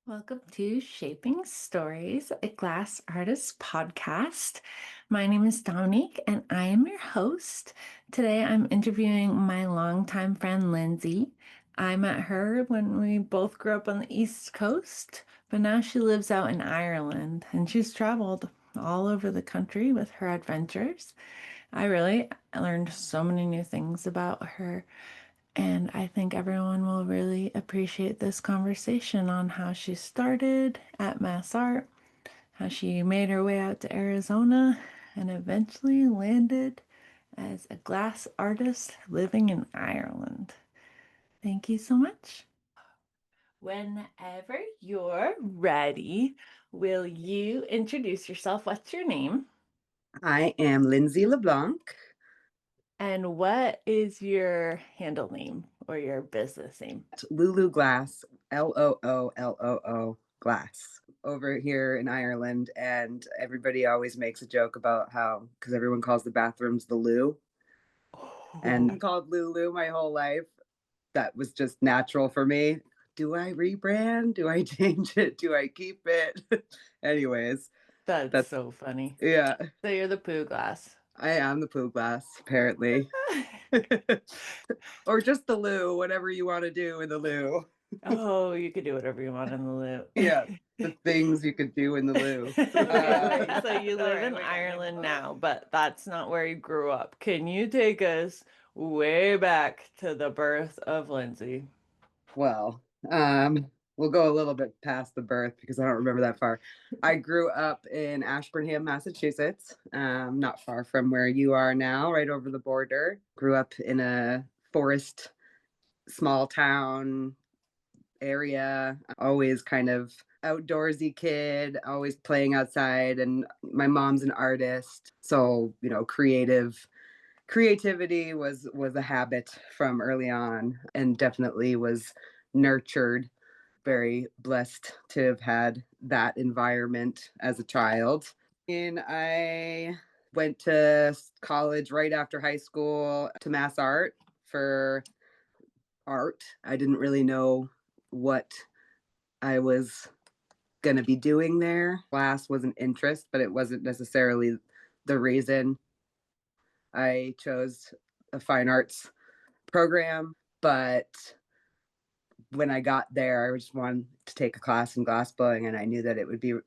Welcome to Shaping Stories, a glass artist podcast. My name is Dominique and I am your host. Today I'm interviewing my longtime friend Lindsay. I met her when we both grew up on the East Coast, but now she lives out in Ireland and she's traveled all over the country with her adventures. I learned so many new things about her, and I think everyone will really appreciate this conversation on how she started at Mass Art, how she made her way out to Arizona, and eventually landed as a glass artist living in Ireland. Thank you so much. Whenever you're ready, will you introduce yourself? What's your name? I am Lindsay LeBlanc. And what is your handle name or your business name? Lulu Glass, Looloo Glass, over here in Ireland. And everybody always makes a joke about how, because everyone calls the bathrooms the loo, and Oh, called Lulu my whole life. That was just natural for me. Do I rebrand? Do I change it? Do I keep it? Anyways, that's that's, so funny. yeah, So you're the poo glass. I am the poo glass, apparently. Or just the loo, whatever you want to do in the loo. Oh, you could do whatever you want in the loo. Yeah, the things you could do in the loo. Okay, wait. So you All live right, in we got you. Ireland now, but that's not where you grew up. Can you take us way back to the birth of Lindsay? Well, we'll go a little bit past the birth because I don't remember that far. I grew up in Ashburnham, Massachusetts, not far from where you are now, right over the border. Grew up in a forest, small town area, always kind of outdoorsy kid, always playing outside. And my mom's an artist, so creativity was a habit from early on, and definitely was nurtured. Very blessed to have had that environment as a child. And I went to college right after high school to Mass Art for art. I didn't really know what I was going to be doing there. Class was an interest, but it wasn't necessarily the reason I chose a fine arts program. But when I got there, I just wanted to take a class in glassblowing, and I knew that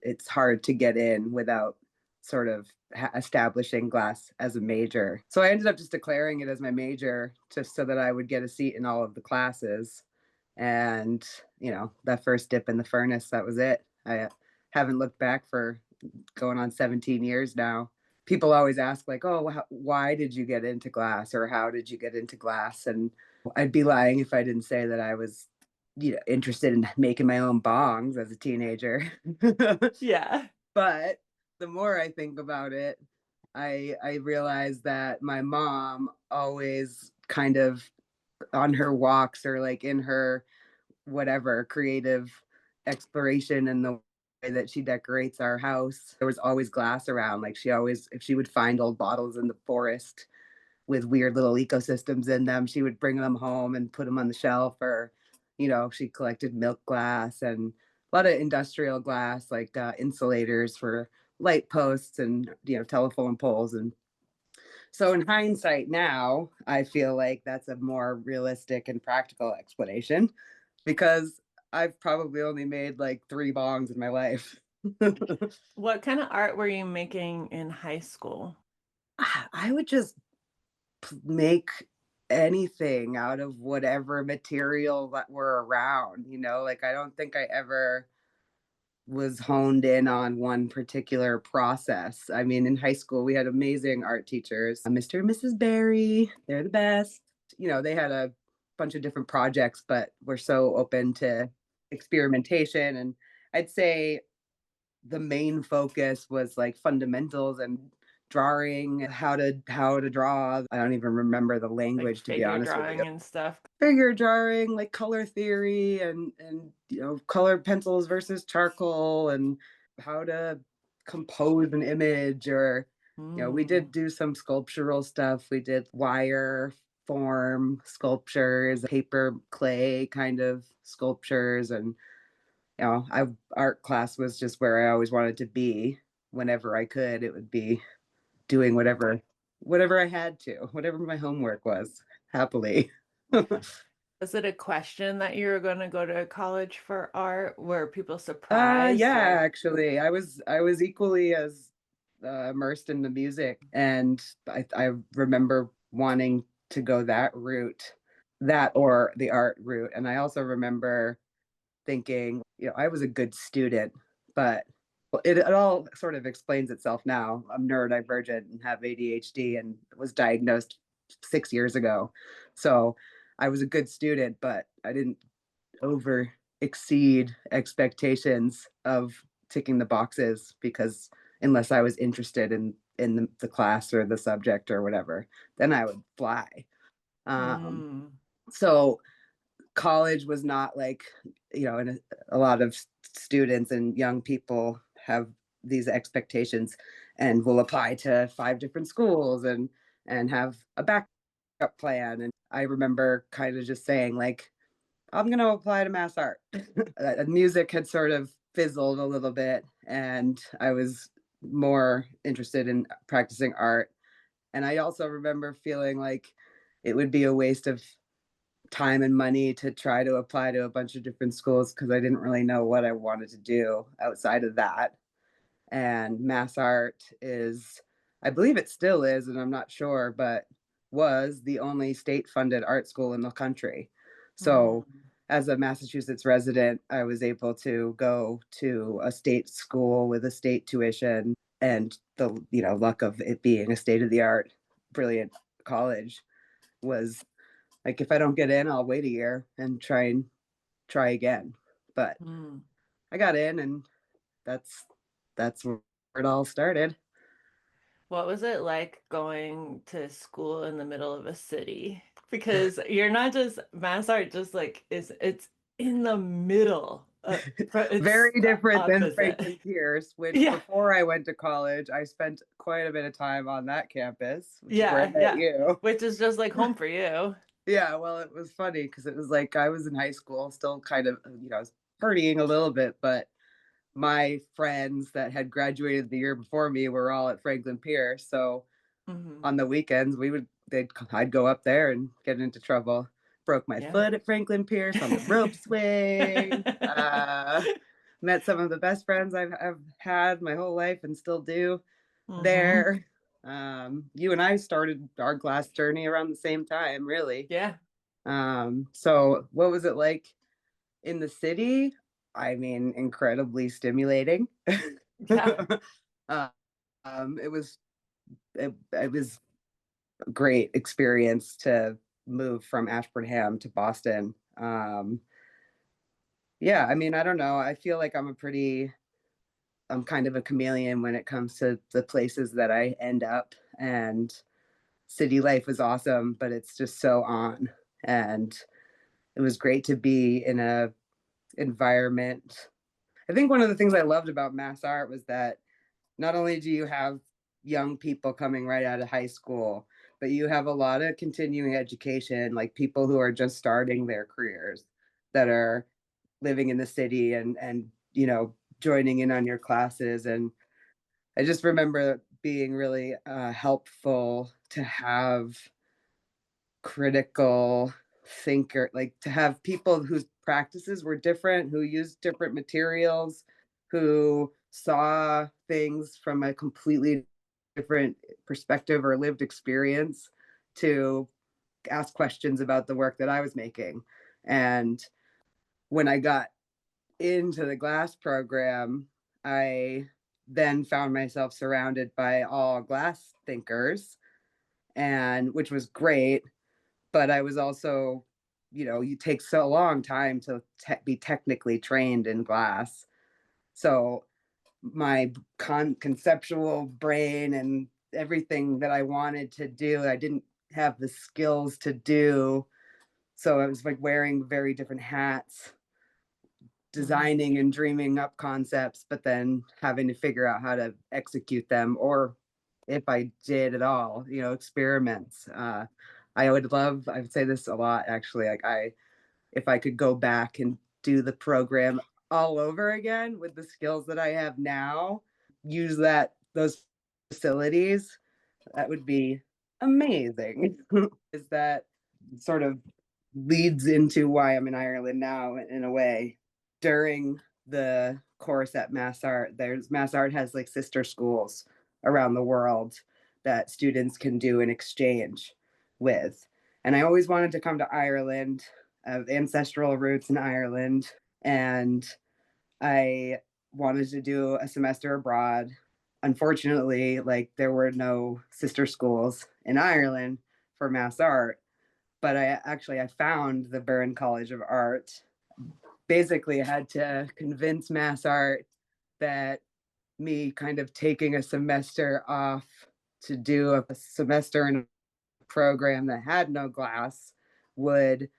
it's hard to get in without sort of establishing glass as a major. So I ended up just declaring it as my major just so that I would get a seat in all of the classes. And, that first dip in the furnace, that was it. I haven't looked back for going on 17 years now. People always ask, like, oh, why did you get into glass, or how did you get into glass? And I'd be lying if I didn't say that I was, interested in making my own bongs as a teenager. Yeah. But the more I think about it, I realize that my mom always kind of, on her walks or like in her whatever creative exploration and the way that she decorates our house, there was always glass around. Like, she always, if she would find old bottles in the forest with weird little ecosystems in them, she would bring them home and put them on the shelf. Or, she collected milk glass and a lot of industrial glass, like insulators for light posts and, telephone poles. And so in hindsight now, I feel like that's a more realistic and practical explanation, because I've probably only made like 3 bongs in my life. What kind of art were you making in high school? I would just make anything out of whatever material that were around, like, I don't think I ever was honed in on one particular process. I mean, in high school, we had amazing art teachers, Mr. and Mrs. Barry. They're the best. They had a bunch of different projects, but were so open to experimentation. And I'd say the main focus was like fundamentals and drawing, how to draw. I don't even remember the Like language, to be figure honest with you. drawing and stuff? Figure drawing, like color theory, and color pencils versus charcoal, and how to compose an image. Or we Mm. did do some sculptural stuff. We did wire form sculptures, paper clay kind of sculptures. And art class was just where I always wanted to be. Whenever I could, it would be doing whatever I had to, whatever my homework was, happily. Was it a question that you were going to go to college for art? Were people surprised Yeah, or? actually, I was equally as immersed in the music, and I remember wanting to go that route, that or the art route. And I also remember thinking, I was a good student, but well, it all sort of explains itself now. I'm neurodivergent and have ADHD and was diagnosed 6 years ago. So I was a good student, but I didn't over exceed expectations of ticking the boxes, because unless I was interested in the class or the subject or whatever, then I would fly. Um, Mm, so college was not like, and a lot of students and young people have these expectations and will apply to 5 different schools and have a backup plan. And I remember kind of just saying, like, I'm going to apply to mass art. Music had sort of fizzled a little bit, and I was more interested in practicing art. And I also remember feeling like it would be a waste of time and money to try to apply to a bunch of different schools, because I didn't really know what I wanted to do outside of that. And mass art is, I believe it still is, and I'm not sure, but was the only state funded art school in the country. So mm, as a Massachusetts resident, I was able to go to a state school with a state tuition, and the luck of it being a state of the art brilliant college was like, if I don't get in, I'll wait a year and try again. But mm. I got in, and that's where it all started. What was it like going to school in the middle of a city? Because you're not just mass art, just like it's in the middle. It's Very the different than opposite. Franklin Pierce, which Yeah, before I went to college, I spent quite a bit of time on that campus, which is where I yeah, met yeah. you. Which is just like home for you. Yeah, well, it was funny because it was like I was in high school, still kind of, I was partying a little bit, but my friends that had graduated the year before me were all at Franklin Pierce. So Hmm. on the weekends I'd go up there and get into trouble. Broke my Yeah. foot at Franklin Pierce on the rope swing. Met some of the best friends I've had my whole life and still do Hmm. there. You and I started our glass journey around the same time, really. Yeah. So what was it like in the city? I mean, incredibly stimulating. Yeah. uh, it was a great experience to move from Ashburnham to Boston. Yeah, I mean, I don't know. I feel like I'm kind of a chameleon when it comes to the places that I end up. And city life was awesome, but it's just so on. And it was great to be in a environment. I think one of the things I loved about mass art was that not only do you have young people coming right out of high school, but you have a lot of continuing education, like people who are just starting their careers that are living in the city and joining in on your classes. And I just remember being really helpful to have critical thinker, like to have people whose practices were different, who used different materials, who saw things from a completely different perspective or lived experience, to ask questions about the work that I was making. And when I got into the glass program, I then found myself surrounded by all glass thinkers, and which was great. But I was also, you take so long time to be technically trained in glass. So my conceptual brain and everything that I wanted to do, I didn't have the skills to do. So I was like wearing very different hats, Hmm. designing and dreaming up concepts, but then having to figure out how to execute them, or if I did at all, experiments. I would say this a lot actually, like if I could go back and do the program all over again with the skills that I have now, use those facilities, that would be amazing. Is that sort of leads into why I'm in Ireland now in a way. During the course at Mass Art has like sister schools around the world that students can do an exchange with. And I always wanted to come to Ireland. I have ancestral roots in Ireland, and I wanted to do a semester abroad. Unfortunately, like there were no sister schools in Ireland for mass art, but I found the Byrne College of Art. Basically, I had to convince mass art that me kind of taking a semester off to do a semester in a program that had no glass would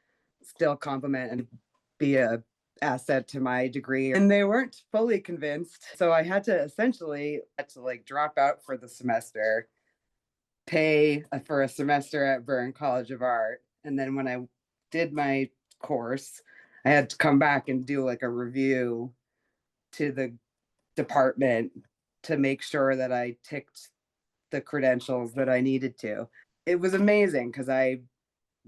still complement and be a asset to my degree, and they weren't fully convinced, so I had to essentially had to like drop out for the semester, pay for a semester at Byrne College of Art, and then when I did my course I had to come back and do like a review to the department to make sure that I ticked the credentials that I needed to. It was amazing because I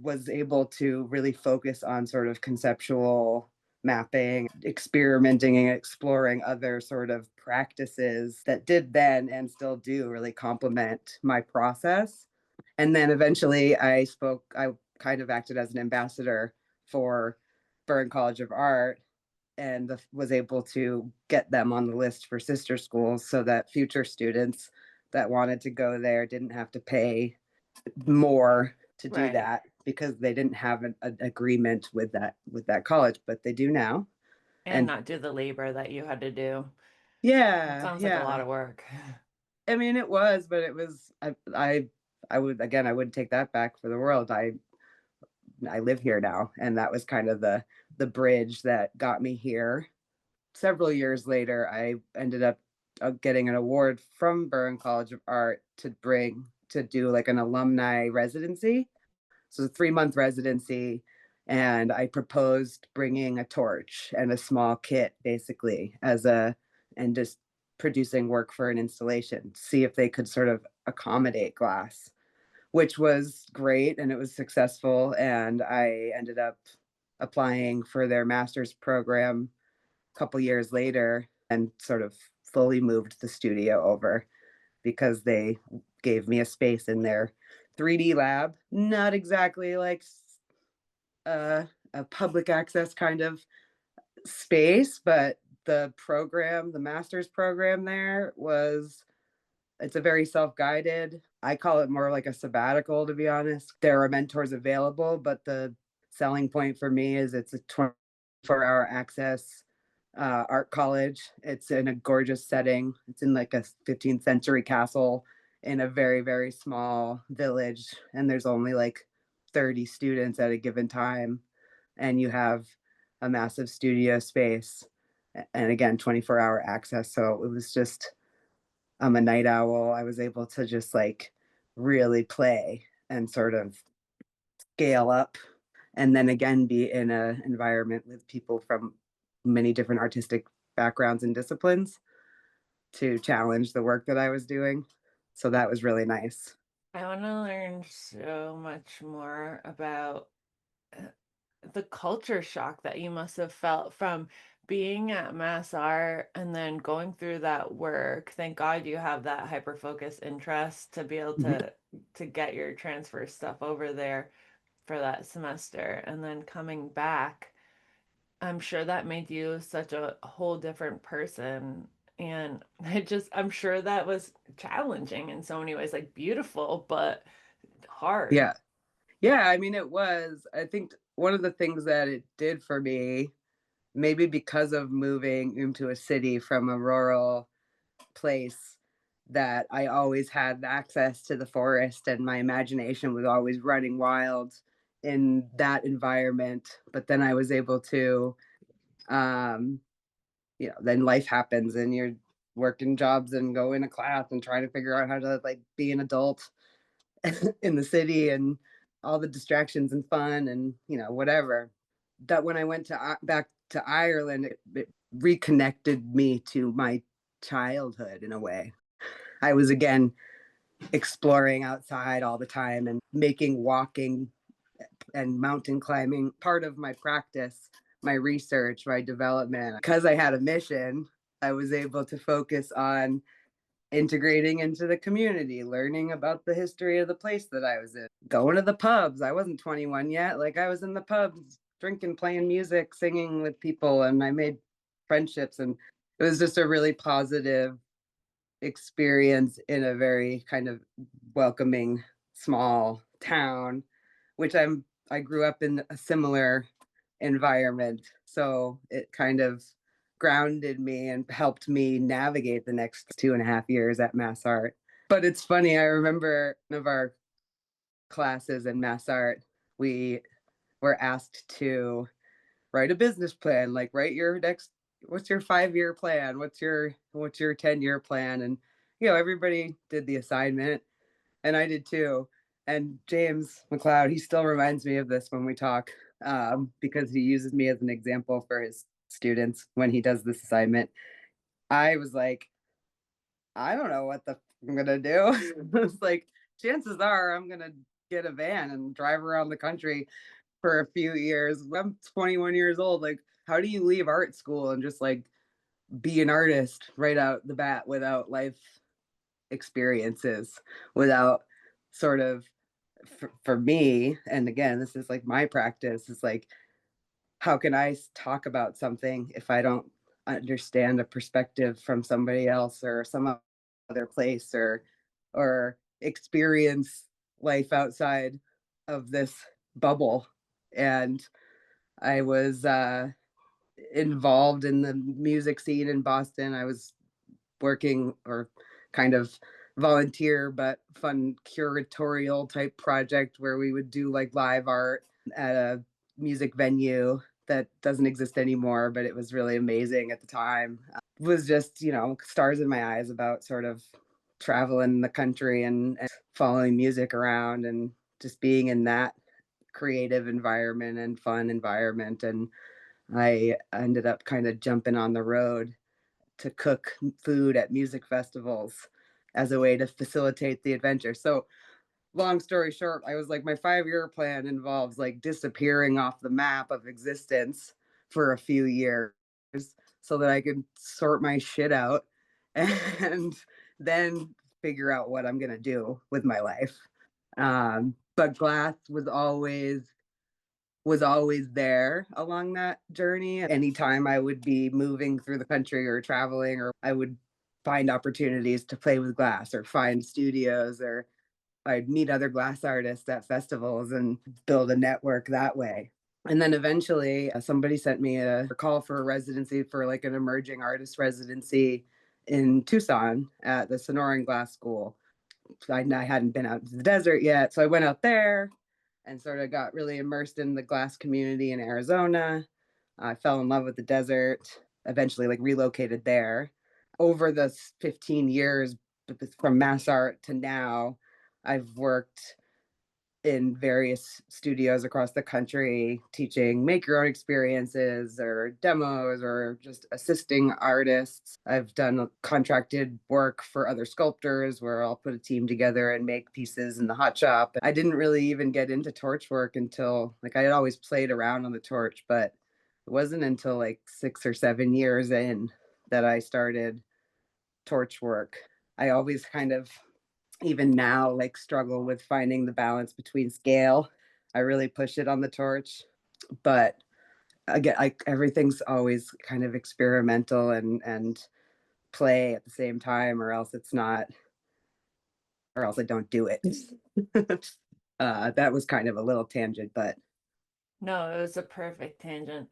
was able to really focus on sort of conceptual mapping, experimenting and exploring other sort of practices that did then and still do really complement my process. And then eventually I kind of acted as an ambassador for Byrne College of Art and was able to get them on the list for sister schools so that future students that wanted to go there didn't have to pay more to do Right. that because they didn't have an agreement with that college, but they do now. And And not do the labor that you had to do. That yeah, sounds like a lot yeah. of work. I mean, it was, but it was. I would again. I wouldn't take that back for the world. I live here now, and that was kind of the bridge that got me here. Several years later, I ended up getting an award from Byrne College of Art to do like an alumni residency. So it's a 3-month residency. And I proposed bringing a torch and a small kit basically and just producing work for an installation, see if they could sort of accommodate glass, which was great and it was successful. And I ended up applying for their master's program a couple years later and sort of fully moved the studio over because they gave me a space in their 3D lab. Not exactly like a public access kind of space, but the master's program there was it's a very self-guided. I call it more like a sabbatical, to be honest. There are mentors available, but the selling point for me is it's a 24-hour access art college. It's in a gorgeous setting. It's in like a 15th century castle in a very, very small village. And there's only like 30 students at a given time. And you have a massive studio space. And again, 24-hour access. So it was just, I'm a night owl. I was able to just like really play and sort of scale up and then again be in an environment with people from many different artistic backgrounds and disciplines to challenge the work that I was doing. So that was really nice. I want to learn so much more about uh, the culture shock that you must have felt from being at Mass Art and then going through that work. Thank God you have that hyper focus interest to be able Mhm. to get your transfer stuff over there for that semester and then coming back. I'm sure that made you such a whole different person. And I'm sure that was challenging in so many ways, like beautiful, but hard. Yeah. Yeah. I mean, it was, I think one of the things that it did for me, maybe because of moving into a city from a rural place, that I always had access to the forest and my imagination was always running wild in that environment. But then I was able to, um, then life happens and you're working jobs and go in a class and trying to figure out how to like be an adult in the city and all the distractions and fun and whatever. That when I went to back to Ireland, reconnected me to my childhood in a way. I was again exploring outside all the time and making walking and mountain climbing part of my practice, my research, my development. Because I had a mission, I was able to focus on integrating into the community, learning about the history of the place that I was in, going to the pubs. I wasn't 21 yet. Like I was in the pubs, drinking, playing music, singing with people, and I made friendships. And it was just a really positive experience in a very kind of welcoming small town, which I grew up in a similar environment. So it kind of grounded me and helped me navigate the next 2.5 years at Mass Art. But it's funny, I remember one of our classes in Mass Art, we were asked to write a business plan, like write your next, what's your 5 year plan? What's your 10 year plan? And everybody did the assignment and I did too. And James McLeod, he still reminds me of this when we talk, because he uses me as an example for his students when he does this assignment. I was like, I don't know what the I'm gonna do. It's like chances are I'm gonna get a van and drive around the country for a few years. I'm 21 years old. Like, how do you leave art school and just like be an artist right out the bat without life experiences, without sort of for me, and again, this is like my practice, is like, how can I talk about something if I don't understand a perspective from somebody else or some other place, or experience life outside of this bubble? And I was involved in the music scene in Boston. I was working, or kind of volunteer but fun curatorial type project where we would do like live art at a music venue that doesn't exist anymore, but it was really amazing at the time. It was just, stars in my eyes about sort of traveling the country and following music around and just being in that creative environment and fun environment. And I ended up kind of jumping on the road to cook food at music festivals as a way to facilitate the adventure. So, long story short, I was like, my 5 year plan involves like disappearing off the map of existence for a few years so that I could sort my shit out and then figure out what I'm going to do with my life. But glass was always there along that journey. Anytime I would be moving through the country or traveling, or I would find opportunities to play with glass or find studios, or I'd meet other glass artists at festivals and build a network that way. And then eventually somebody sent me a call for a residency, for like an emerging artist residency in Tucson at the Sonoran Glass School. I hadn't been out to the desert yet. So I went out there and sort of got really immersed in the glass community in Arizona. I fell in love with the desert, eventually like relocated there. Over the 15 years from Mass Art to now, I've worked in various studios across the country, teaching make your own experiences or demos, or just assisting artists. I've done contracted work for other sculptors where I'll put a team together and make pieces in the hot shop. I didn't really even get into torch work until, like, I had always played around on the torch, but it wasn't until like 6 or 7 years in that I started torch work. I always kind of, even now, like, struggle with finding the balance between scale. I really push it on the torch, but again, like, everything's always kind of experimental and play at the same time, or else it's not, or else I don't do it. That was kind of a little tangent, but No, it was a perfect tangent.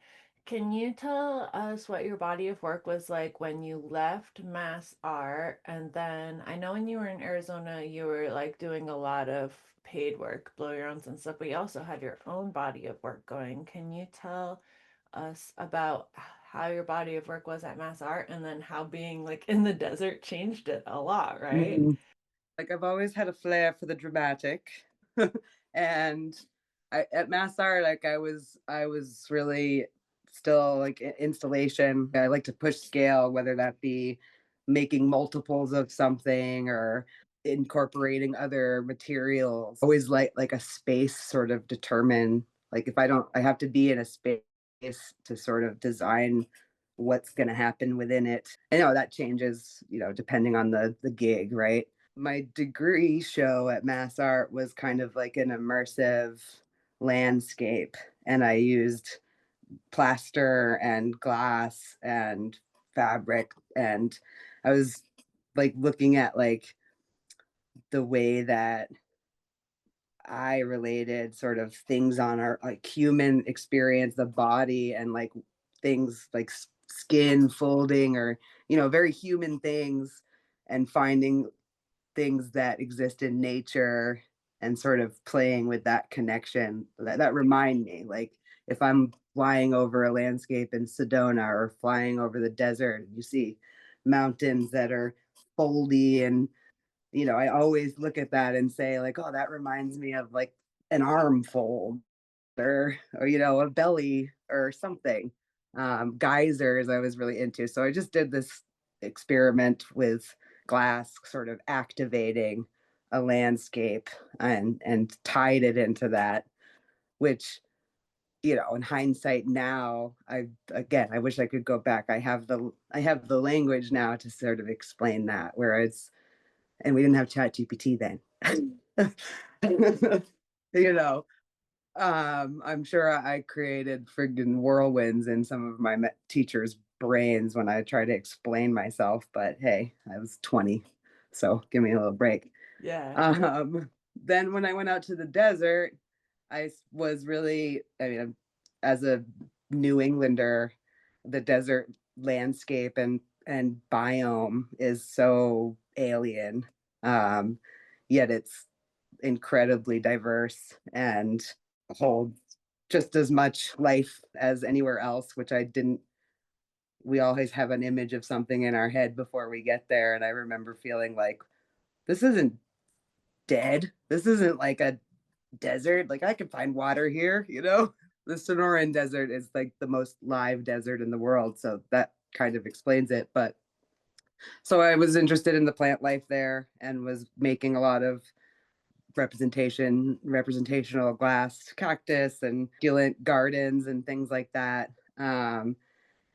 Can you tell us what your body of work was like when you left Mass Art? And then I know when you were in Arizona, you were like doing a lot of paid work, blow your own and stuff, but you also had your own body of work going. Can you tell us about how your body of work was at Mass Art and then how being like in the desert changed it a lot, right? mhm. Like, I've always had a flair for the dramatic. And at Mass Art, like, I was really still like installation. I like to push scale, whether that be making multiples of something or incorporating other materials. Always like a space sort of determine, like if I don't, I have to be in a space to sort of design what's going to happen within it. I know that changes, depending on the gig, right? My degree show at Mass Art was kind of like an immersive landscape, and I used plaster and glass and fabric, and I was like looking at like the way that I related sort of things on our like human experience, the body, and like things like skin folding or, very human things, and finding things that exist in nature and sort of playing with that connection that remind me, like if I'm flying over a landscape in Sedona or flying over the desert, you see mountains that are foldy, and I always look at that and say like, oh, that reminds me of like an arm fold or a belly or something. Geysers I was really into. So I just did this experiment with glass, sort of activating a landscape and tied it into that, which in hindsight now, I wish I could go back. I have the language now to sort of explain that, whereas and we didn't have chat GPT then. you know I'm sure I created friggin' whirlwinds in some of my teachers' brains when I try to explain myself, but hey, I was 20, so give me a little break. Yeah. Then when I went out to the desert, was really, I mean, as a New Englander, the desert landscape and biome is so alien, um, yet it's incredibly diverse and hold just as much life as anywhere else, which I didn't. We always have an image of something in our head before we get there. And I remember feeling like, this isn't dead. This isn't like a desert. Like I can find water here, The Sonoran Desert is like the most live desert in the world. So that kind of explains it. But so I was interested in the plant life there and was making a lot of representational glass cactus and succulent gardens and things like that. And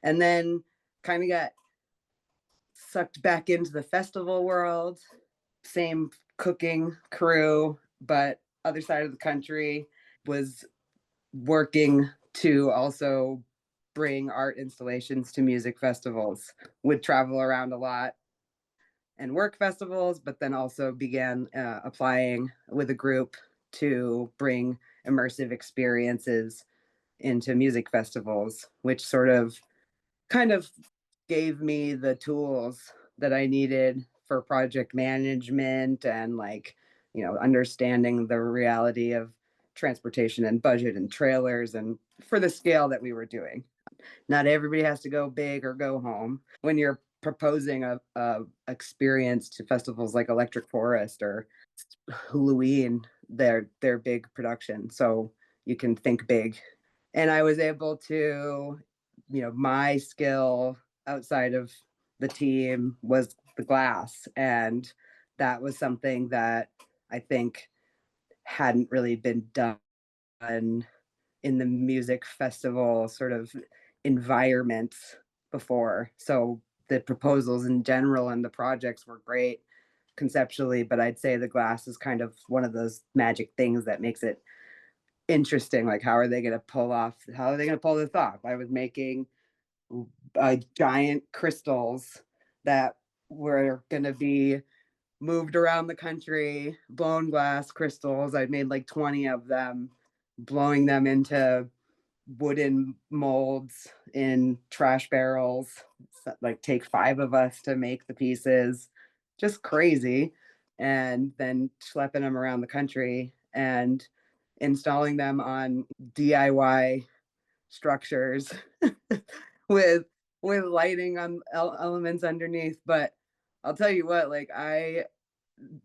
then kind of got sucked back into the festival world. Same cooking crew, but other side of the country. Was working to also bring art installations to music festivals. Would travel around a lot and work festivals, but then also began applying with a group to bring immersive experiences into music festivals, which sort of kind of gave me the tools that I needed for project management and like, understanding the reality of transportation and budget and trailers and for the scale that we were doing. Not everybody has to go big or go home. When you're proposing a experience to festivals like Electric Forest or Halloween, they're big production, so you can think big. And I was able to, my skill outside of the team was the glass, and that was something that I think hadn't really been done in the music festival sort of environments before. So the proposals in general and the projects were great conceptually, but I'd say the glass is kind of one of those magic things that makes it interesting. Like, how are they going to pull this off? I was making giant crystals that were going to be moved around the country, blown glass crystals. I made like 20 of them, blowing them into wooden molds in trash barrels. Like take 5 of us to make the pieces, just crazy. And then schlepping them around the country and installing them on DIY structures with lighting on elements underneath. But I'll tell you what, like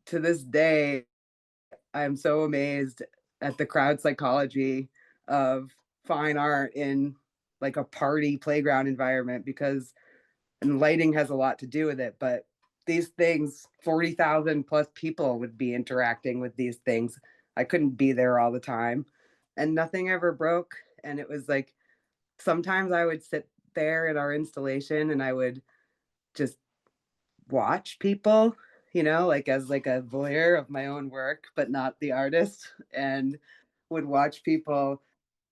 to this day, I'm so amazed at the crowd psychology of fine art in like a party playground environment, because and lighting has a lot to do with it, but these things, 40,000 plus people would be interacting with these things. I couldn't be there all the time, and nothing ever broke. And it was like sometimes I would sit there at our installation and I would just watch people, like as like a voyeur of my own work, but not the artist, and would watch people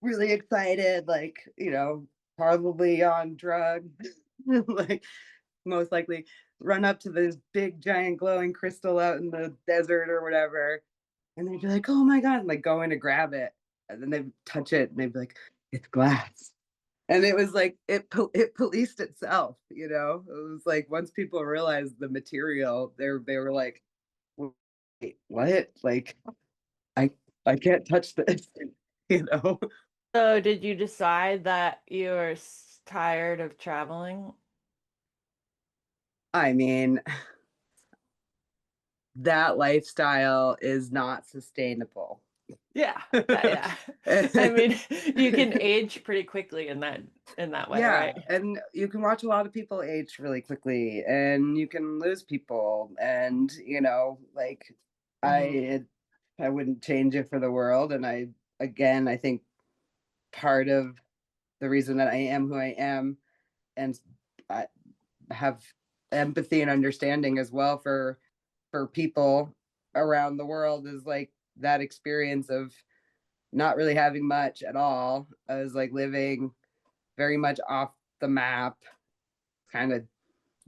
really excited, like, probably on drugs, like most likely run up to this big giant glowing crystal out in the desert or whatever. And they'd be like, oh my God, and like go in to grab it. And then they'd touch it and they'd be like, it's glass. And it was like it policed itself, It was like once people realized the material, they were like, wait, what? Like I I can't touch this, you know. So, did you decide that you're tired of traveling? I mean, that lifestyle is not sustainable. Yeah, yeah. I mean, you can age pretty quickly in that way, Yeah, right? and you can watch a lot of people age really quickly, and you can lose people, and like Hmm. I I wouldn't change it for the world. And I think part of the reason that I am who I am, and I have empathy and understanding as well for people around the world, is like that experience of not really having much at all. I was like living very much off the map, kind of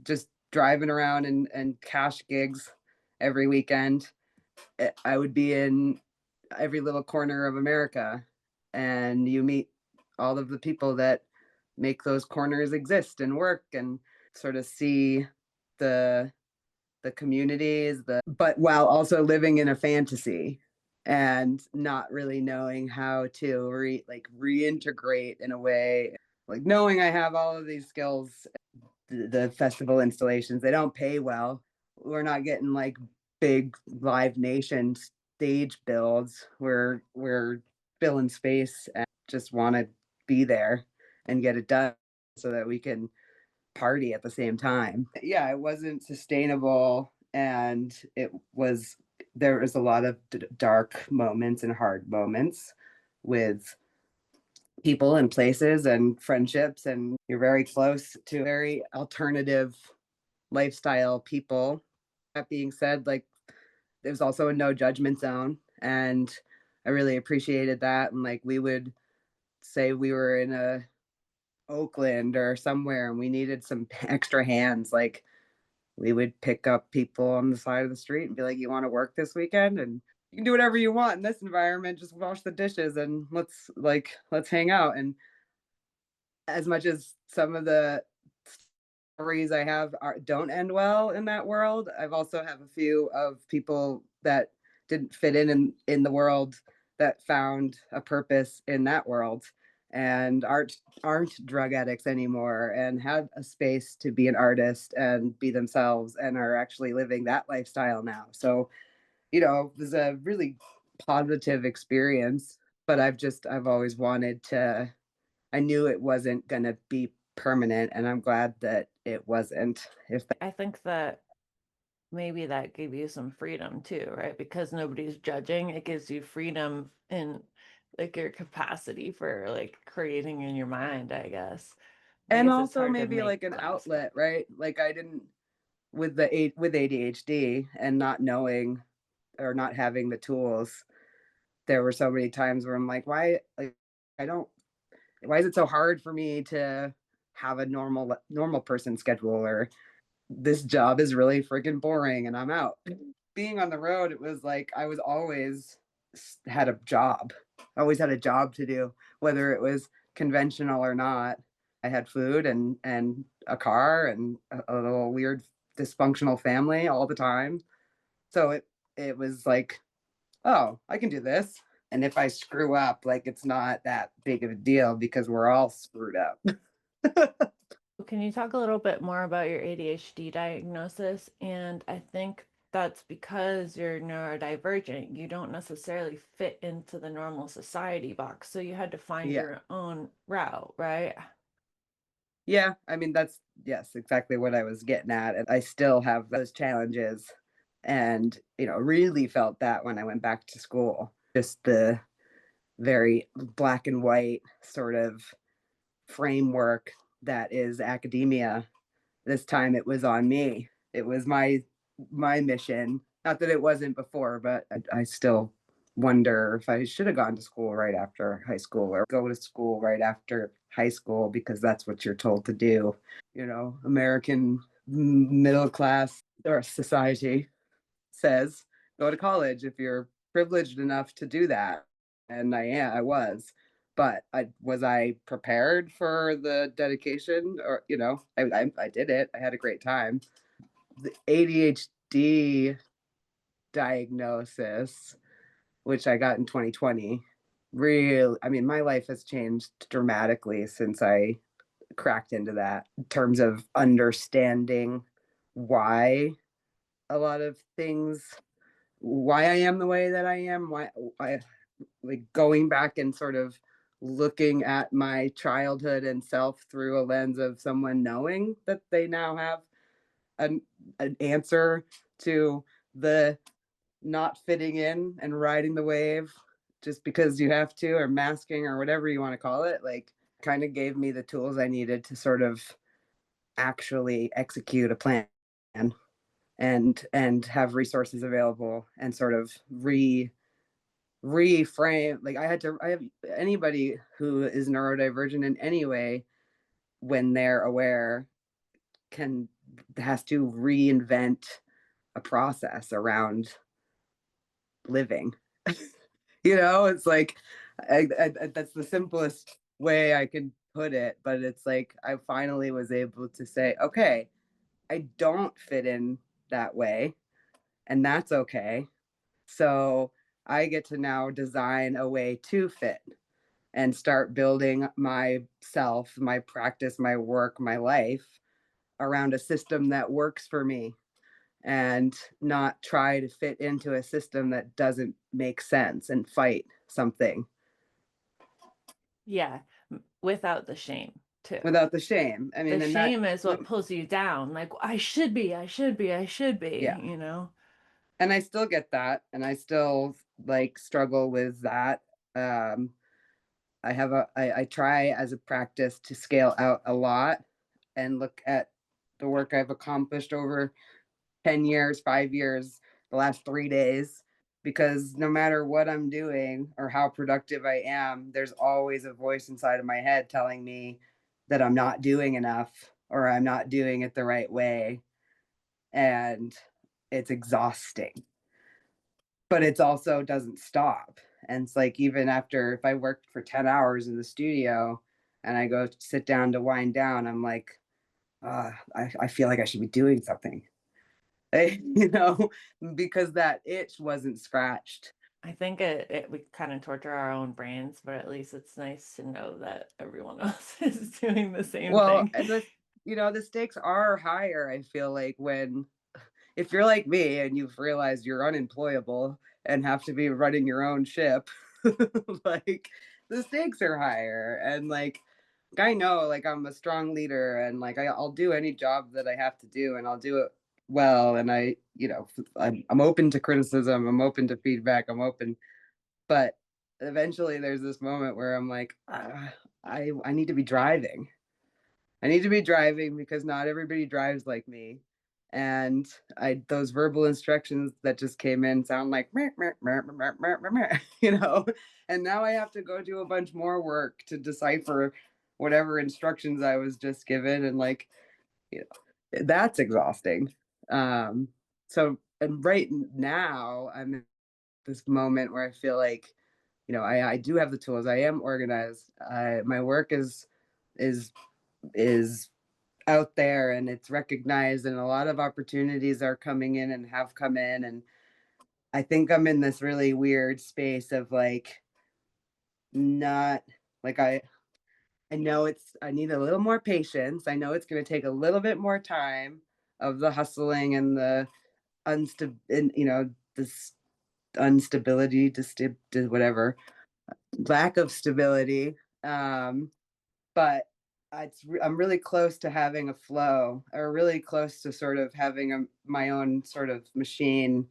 just driving around and cash gigs every weekend. I would be in every little corner of America, and you meet all of the people that make those corners exist and work, and sort of see the communities, but while also living in a fantasy and not really knowing how to reintegrate in a way, like knowing I have all of these skills. The festival installations, they don't pay well. We're not getting like big Live Nation stage builds. We're filling space and just want to be there and get it done so that we can party at the same time. Yeah, it wasn't sustainable, and there was a lot of dark moments and hard moments with people and places and friendships, and you're very close to very alternative lifestyle people. That being said, like there's also a no judgment zone, and I really appreciated that. And like we would say we were in a Oakland or somewhere and we needed some extra hands, like we would pick up people on the side of the street and be like, you want to work this weekend? And you can do whatever you want in this environment, just wash the dishes and let's hang out. And as much as some of the stories I have don't end well in that world, I've also have a few of people that didn't fit in the world that found a purpose in that world and aren't drug addicts anymore and had a space to be an artist and be themselves and are actually living that lifestyle now. So, it was a really positive experience, but I've always wanted to. I knew it wasn't going to be permanent, and I'm glad that it wasn't. If that, I think that maybe that gave you some freedom too, right? Because nobody's judging, it gives you freedom in like your capacity for like creating in your mind, I guess. and Because it's also hard to maybe make like an glass, but outlet, right? Like I didn't with ADHD and not knowing or not having the tools. There were so many times where I'm like, why? Like, I don't. Why is it so hard for me to have a normal person schedule? Or this job is really freaking boring, and I'm out. Being on the road, it was like I was always had a job. I always had a job to do, whether it was conventional or not. I had food and a car and a little weird dysfunctional family all the time. So it was like, oh, I can do this. And if I screw up, like it's not that big of a deal because we're all screwed up. can you talk a little bit more about your ADHD diagnosis? And I think that's because you're neurodivergent. You don't necessarily fit into the normal society box. So you had to find Yeah. your own route, right? Yeah, I mean, that's yes, exactly what I was getting at, and I still have those challenges and, really felt that when I went back to school. Just the very black and white sort of framework that is academia. This time it was on me. It was my mission. Not that it wasn't before, but I still wonder if I should have gone to school right after high school or go to school right after high school because that's what you're told to do. American middle class or society says go to college if you're privileged enough to do that. And I was. But I prepared for the dedication or I did it. I had a great time. The ADHD diagnosis, which I got in 2020, really, I mean, my life has changed dramatically since I cracked into that in terms of understanding why a lot of things, why I am the way that I am, why I like going back and sort of looking at my childhood and self through a lens of someone knowing that they now have an, an answer to the not fitting in and riding the wave just because you have to, or masking, or whatever you want to call it, like kind of gave me the tools I needed to sort of actually execute a plan and have resources available and sort of reframe. Like I have anybody who is neurodivergent in any way, when they're aware, can has to reinvent a process around living. It's like that's the simplest way I could put it, but it's like I finally was able to say, okay, I don't fit in that way, and that's okay. So I get to now design a way to fit and start building myself, my practice, my work, my life around a system that works for me and not try to fit into a system that doesn't make sense and fight something Yeah, without the shame too. without the shame. I The mean, and that, shame is what pulls you down. Like, I should be, I should be, I should yeah. be. And I still get that. And I still like struggle with that. Um, I try as a practice to scale out a lot and look at the work I've accomplished over 10 years, 5 years, the last 3 days, because no matter what I'm doing or how productive I am, there's always a voice inside of my head telling me that I'm not doing enough or I'm not doing it the right way. And it's exhausting, but it's also doesn't stop. And it's like, even after, if I worked for 10 hours in the studio and I go sit down to wind down, I'm like, I feel like I should be doing something. you know, because that itch wasn't scratched. I think we kind of torture our own brains, but at least it's nice to know that everyone else is doing the same Well, thing. and the stakes are higher, I feel like, when if you're like me and you've realized you're unemployable and have to be running your own ship, like the stakes are higher. And like I know like I'm a strong leader and like I'll do any job that I have to do and I'll do it well. And I'm open to criticism, I'm open to feedback, I'm open. But eventually there's this moment where I'm like, I need to be driving. I need to be driving because not everybody drives like me. And those verbal instructions that just came in sound like meh, meh, meh, meh, meh, meh, meh, and now I have to go do a bunch more work to decipher whatever instructions I was just given. And like, that's exhausting. Um, so, and right now I'm in this moment where I feel like, I do have the tools. I am organized. My work is is out there and it's recognized, and a lot of opportunities are coming in and have come in. And I think I'm in this really weird space of like not like I know I need a little more patience. I know it's going to take a little bit more time of the hustling and the this instability, whatever, lack of stability. But I'm really close to having a flow, or really close to sort of having my own sort of machine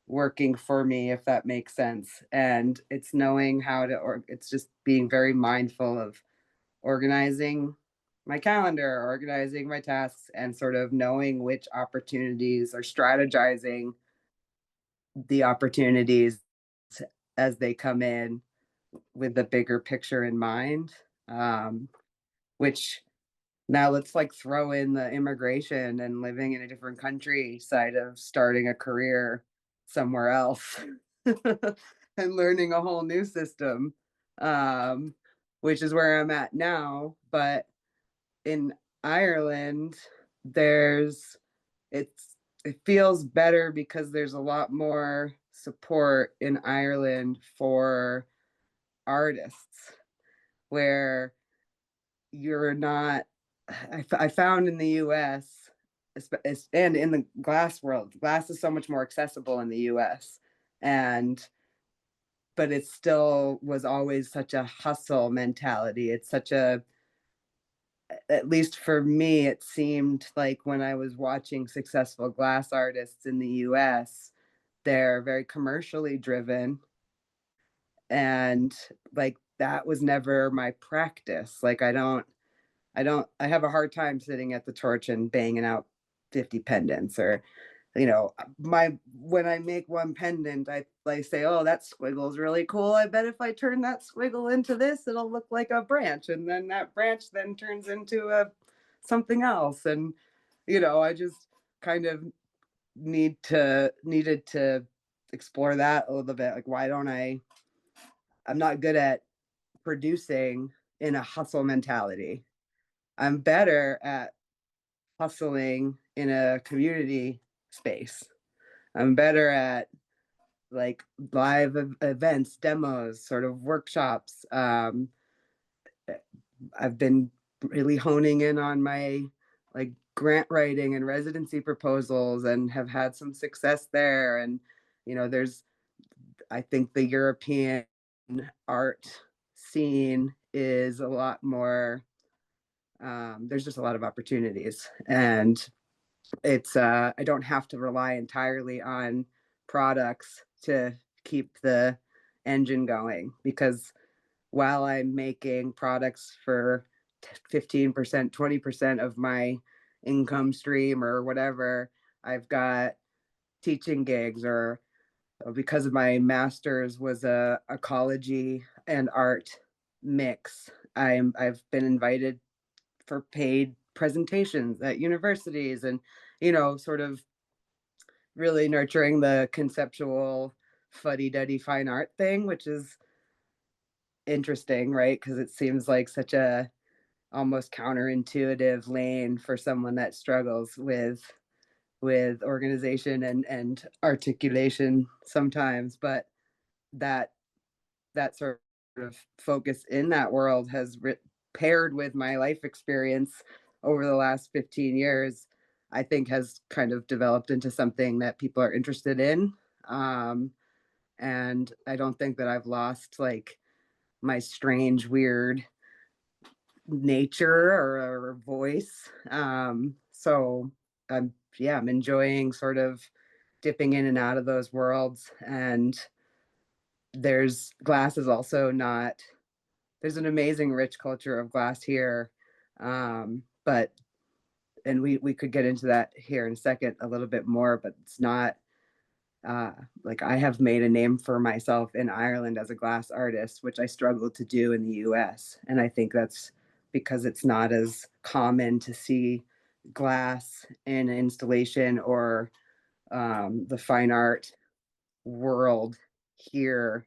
working for me, if that makes sense. And it's knowing how to, or it's just being very mindful of organizing my calendar, organizing my tasks, and sort of knowing which opportunities, or strategizing the opportunities as they come in with the bigger picture in mind. Which now let's like throw in the immigration and living in a different country side of starting a career somewhere else and learning a whole new system, um, which is where I'm at now. But in Ireland, there's it feels better because there's a lot more support in Ireland for artists, where you're not. I found in the US, and in the glass world, glass is so much more accessible in the US, and but it still was always such a hustle mentality. It's such a, at least for me, it seemed like when I was watching successful glass artists in the US, they're very commercially driven. And like that was never my practice. Like I have a hard time sitting at the torch and banging out 50 pendants, or my when I make one pendant, I say, oh, that squiggle's really cool. I bet if I turn that squiggle into this, it'll look like a branch, and then that branch then turns into a something else. And I just kind of needed to explore that a little bit. Like, why don't I'm not good at producing in a hustle mentality. I'm better at hustling in a community space. I'm better at like live events, demos, sort of workshops. I've been really honing in on my like grant writing and residency proposals, and have had some success there. And there's, I think the European art scene is a lot more. There's just a lot of opportunities, and it's I don't have to rely entirely on products to keep the engine going, because while I'm making products for 15%, 20% of my income stream or whatever, I've got teaching gigs, or because of my master's was a ecology and art mix, I've been invited for paid presentations at universities, and sort of really nurturing the conceptual fuddy-duddy fine art thing, which is interesting, right? Because it seems like such a almost counterintuitive lane for someone that struggles with organization and articulation sometimes. But that that sort of focus in that world has paired with my life experience over the last 15 years, I think has kind of developed into something that people are interested in. Um, and I don't think that I've lost like my strange, weird nature, or voice. So I'm enjoying sort of dipping in and out of those worlds. And there's glass is also not there's an amazing rich culture of glass here. But and we could get into that here in a second a little bit more, but it's not like I have made a name for myself in Ireland as a glass artist, which I struggled to do in the US. And I think that's because it's not as common to see glass in an installation, or the fine art world here,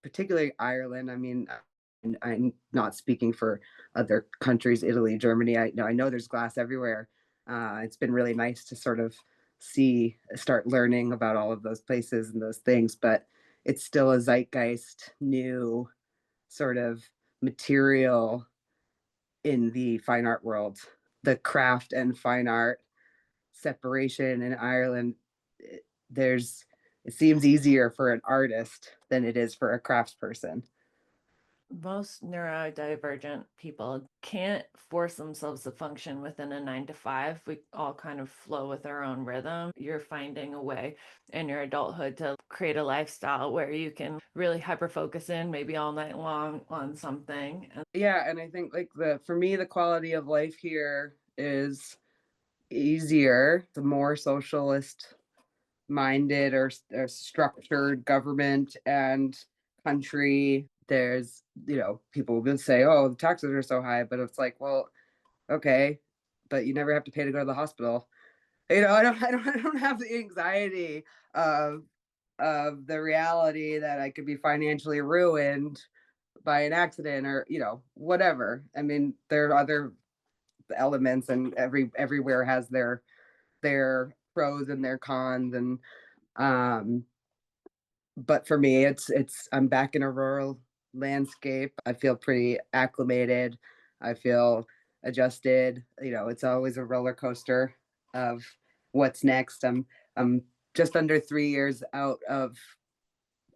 particularly Ireland. I mean, I'm not speaking for other countries, Italy, Germany. I know there's glass everywhere. It's been really nice to sort of start learning about all of those places and those things, but it's still a zeitgeist new sort of material in the fine art world. The craft and fine art separation in Ireland there's it seems easier for an artist than it is for a craftsperson. Most neurodivergent people can't force themselves to function within a 9 to 5. We all kind of flow with our own rhythm. You're finding a way in your adulthood to create a lifestyle where you can really hyper focus in maybe all night long on something. Yeah, and I think like the for me the quality of life here is easier, the more socialist minded or structured government and country. There's, people will say, oh, the taxes are so high, but it's like, well, okay, but you never have to pay to go to the hospital. I don't have the anxiety of the reality that I could be financially ruined by an accident or whatever. I mean, there are other elements, and everywhere has their pros and their cons, and um but for me it's I'm back in a rural landscape. I feel pretty acclimated. I feel adjusted. It's always a roller coaster of what's next. I'm just under 3 years out of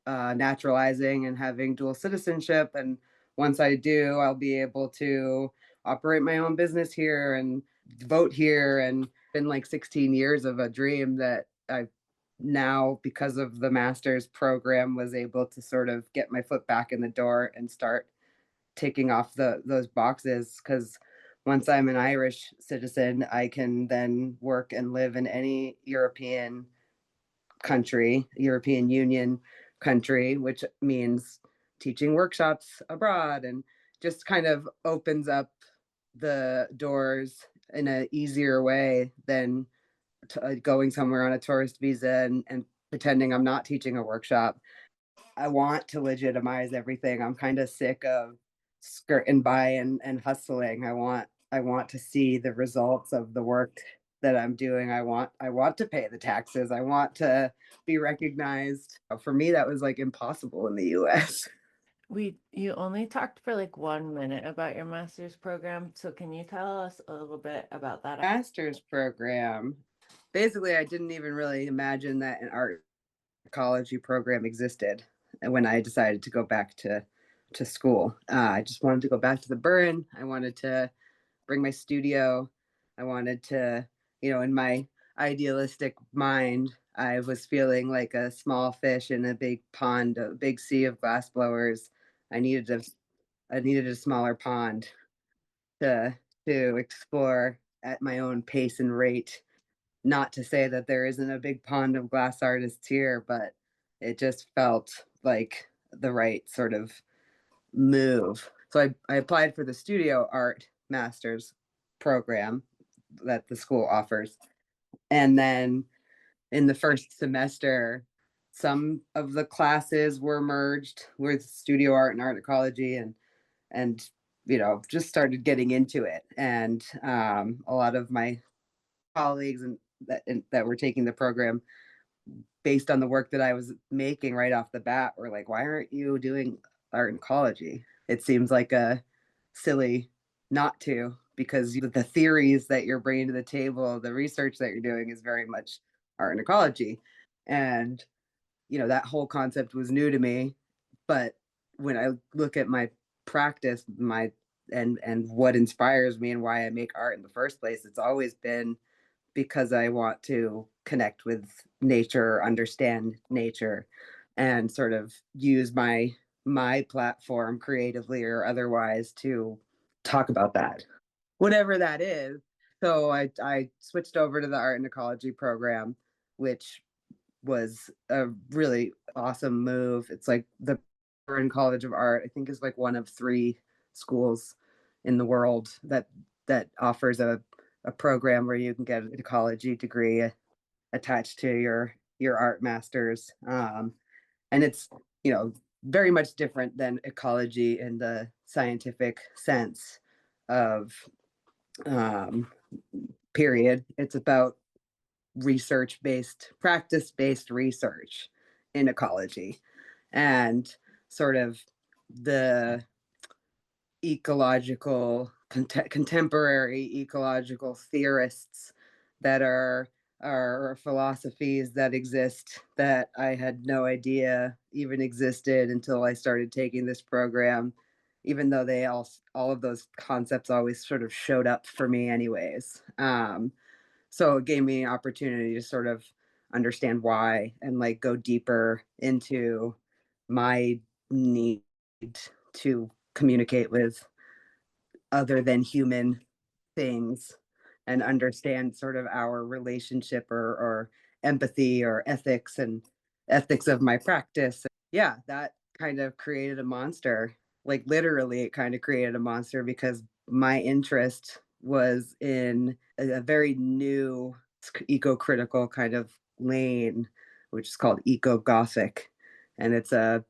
naturalizing and having dual citizenship. And once I do, I'll be able to operate my own business here and vote here. And been like 16 years of a dream that I now, because of the master's program, was able to sort of get my foot back in the door and start taking off those boxes. Because once I'm an Irish citizen, I can then work and live in any European Union country, which means teaching workshops abroad, and just kind of opens up the doors in an easier way than going somewhere on a tourist visa and pretending I'm not teaching a workshop. I want to legitimize everything. I'm kind of sick of skirting by and hustling. I want to see the results of the work that I'm doing. I want to pay the taxes. I want to be recognized. For me, that was like impossible in the US. You only talked for like 1 minute about your master's program. So can you tell us a little bit about that? Master's program. Basically, I didn't even really imagine that an art ecology program existed when I decided to go back to school. I just wanted to go back to the burn. I wanted to bring my studio. I wanted to, in my idealistic mind, I was feeling like a small fish in a big pond, a big sea of glass blowers. I needed a I needed a smaller pond to explore at my own pace and rate. Not to say that there isn't a big pond of glass artists here, but it just felt like the right sort of move. So I applied for the studio art master's program that the school offers. And then in the first semester, some of the classes were merged with studio art and art ecology, and just started getting into it. And a lot of my colleagues that were taking the program based on the work that I was making right off the bat were like, why aren't you doing art and ecology? It seems like a silly not to, because the theories that you're bringing to the table, the research that you're doing is very much art and ecology. And, that whole concept was new to me. But when I look at my practice, and what inspires me and why I make art in the first place, it's always been because I want to connect with nature, understand nature, and sort of use my platform creatively or otherwise to talk about that, whatever that is. So I switched over to the art and ecology program, which was a really awesome move. It's like the Burn College of Art, I think, is like one of three schools in the world that offers a program where you can get an ecology degree attached to your art masters. And it's you know very much different than ecology in the scientific sense of um, period. It's about research based, practice based research in ecology, and sort of the contemporary ecological theorists that are or philosophies that exist that I had no idea even existed until I started taking this program, even though all of those concepts always sort of showed up for me anyways. So it gave me an opportunity to sort of understand why and like go deeper into my need to communicate with other than human things and understand sort of our relationship or empathy or ethics and ethics of my practice. Yeah, that kind of created a monster. Like literally, it kind of created a monster because my interest was in a very new eco-critical kind of lane, which is called eco-gothic. And it's a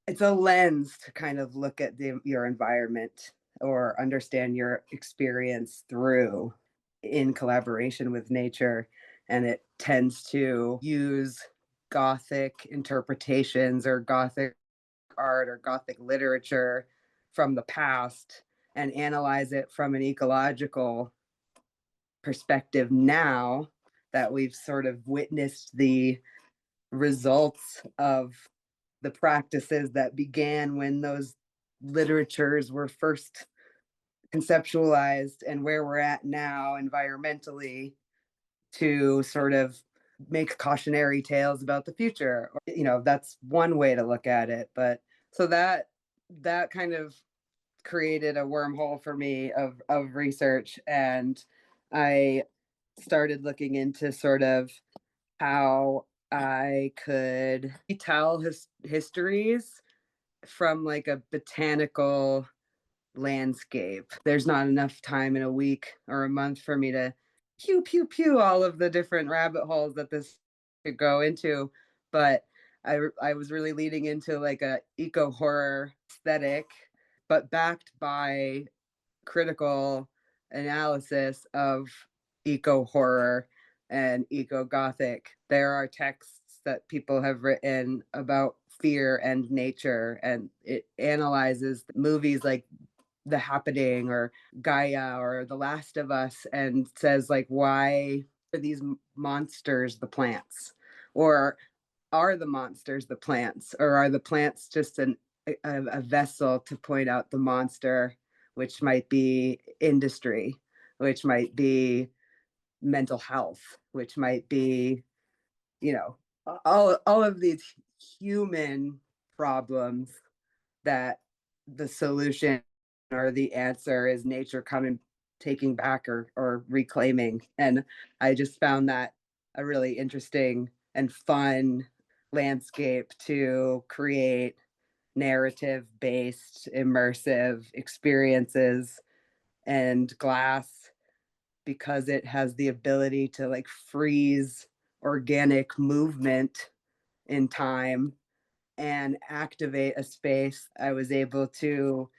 lens to kind of look at your environment or understand your experience through in collaboration with nature. And it tends to use Gothic interpretations or Gothic art or Gothic literature from the past and analyze it from an ecological perspective now that we've sort of witnessed the results of the practices that began when those literatures were first conceptualized and where we're at now environmentally to sort of make cautionary tales about the future. That's one way to look at it. But so that kind of created a wormhole for me of research, and I started looking into sort of how I could tell histories from like a botanical landscape. There's not enough time in a week or a month for me to pew pew pew all of the different rabbit holes that this could go into, but I was really leading into like a eco horror aesthetic, but backed by critical analysis of eco horror and eco gothic. There are texts that people have written about fear and nature, and it analyzes movies like The Happening or Gaia or The Last of Us and says, like, why are these monsters the plants? Or are the monsters the plants? Or are the plants just a vessel to point out the monster, which might be industry, which might be mental health, which might be, you know, all of these human problems that the solution or the answer is nature coming, taking back or reclaiming. And I just found that a really interesting and fun landscape to create narrative based immersive experiences. And glass, because it has the ability to like freeze organic movement in time and activate a space, I was able to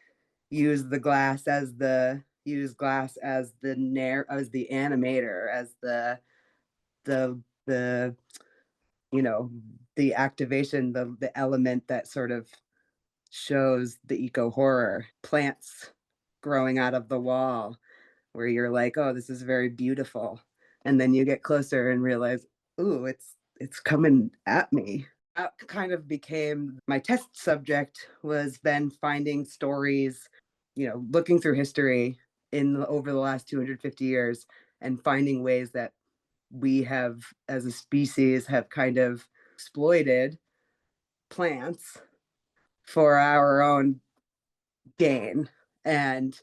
use glass as the animator, as the you know the activation, the element that sort of shows the eco horror. Plants growing out of the wall, where you're like, oh, this is very beautiful, and then you get closer and realize, ooh, it's coming at me. That kind of became my test subject, was then finding stories, looking through history over the last 250 years and finding ways that we have as a species have kind of exploited plants for our own gain. And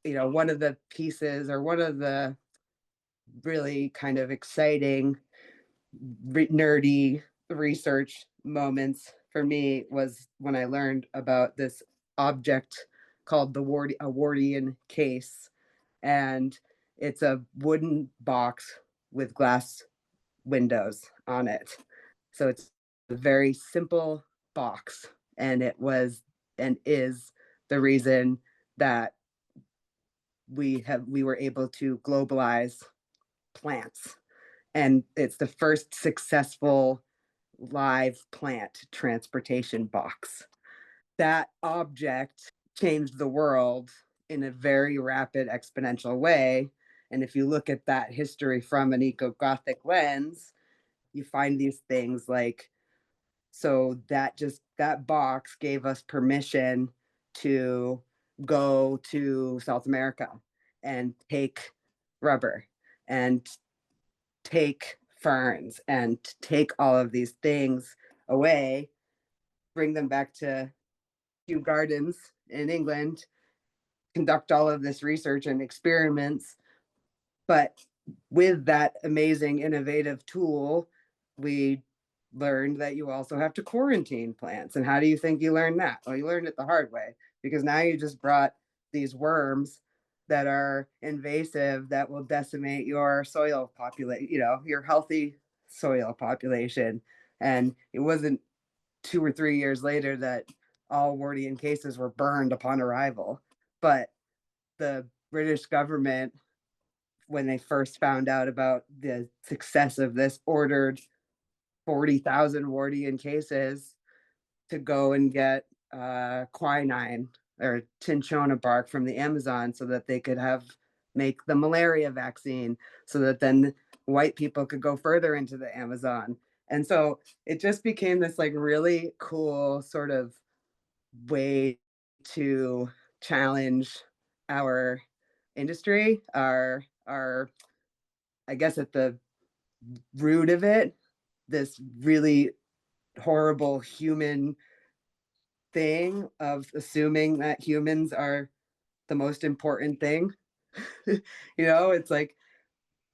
one of the pieces, or one of the really kind of exciting nerdy research moments for me was when I learned about this object called the Wardian case. And it's a wooden box with glass windows on it. So it's a very simple box. And it was and is the reason that we were able to globalize plants. And it's the first successful live plant transportation box. That object changed the world in a very rapid exponential way And if you look at that history from an eco-Gothic lens, you find these things like, so that box gave us permission to go to South America and take rubber and take ferns and take all of these things away, bring them back to Kew Gardens in England, conduct all of this research and experiments. But with that amazing innovative tool, we learned that you also have to quarantine plants. And how do you think you learned that? Well, you learned it the hard way, because now you just brought these worms that are invasive that will decimate your soil population, your healthy soil population. And it wasn't 2 or 3 years later that all Wardian cases were burned upon arrival. But the British government, when they first found out about the success of this, ordered 40,000 Wardian cases to go and get quinine or cinchona bark from the Amazon so that they could make the malaria vaccine, so that then white people could go further into the Amazon. And so it just became this like really cool sort of way to challenge our industry, our I guess at the root of it, this really horrible human thing of assuming that humans are the most important thing. It's like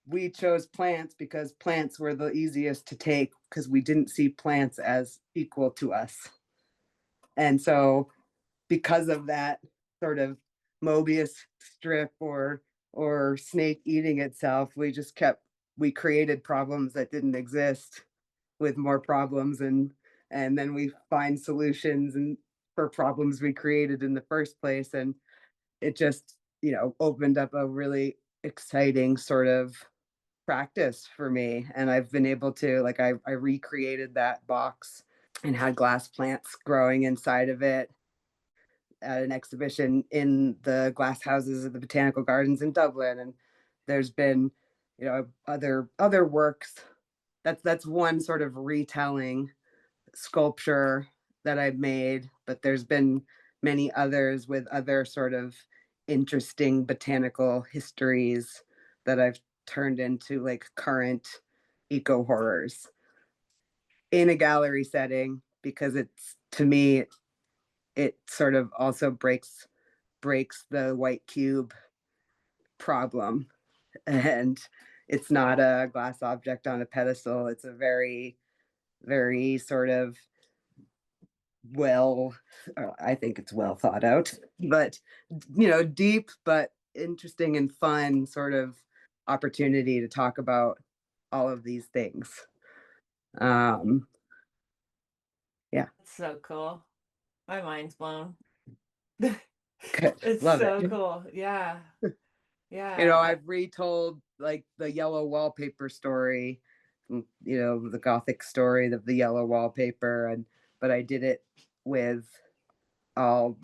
we chose plants because plants were the easiest to take, because we didn't see plants as equal to us. And so because of that sort of Mobius strip or snake eating itself, we created problems that didn't exist with more problems, and then we find solutions and for problems we created in the first place. And it just, opened up a really exciting sort of practice for me. And I've been able to, like, I recreated that box and had glass plants growing inside of it at an exhibition in the glass houses of the Botanical Gardens in Dublin. And there's been, other works. That's one sort of retelling sculpture that I've made, but there's been many others with other sort of interesting botanical histories that I've turned into like current eco horrors in a gallery setting, because it's, to me, it sort of also breaks the white cube problem. And it's not a glass object on a pedestal. It's a very, very sort of I think it's well thought out, but deep but interesting and fun sort of opportunity to talk about all of these things. um yeah. That's so cool. My mind's blown. Good. It's Love it. so cool. Yeah. Yeah. I've retold like the yellow wallpaper story, the Gothic story of the yellow wallpaper, but I did it with all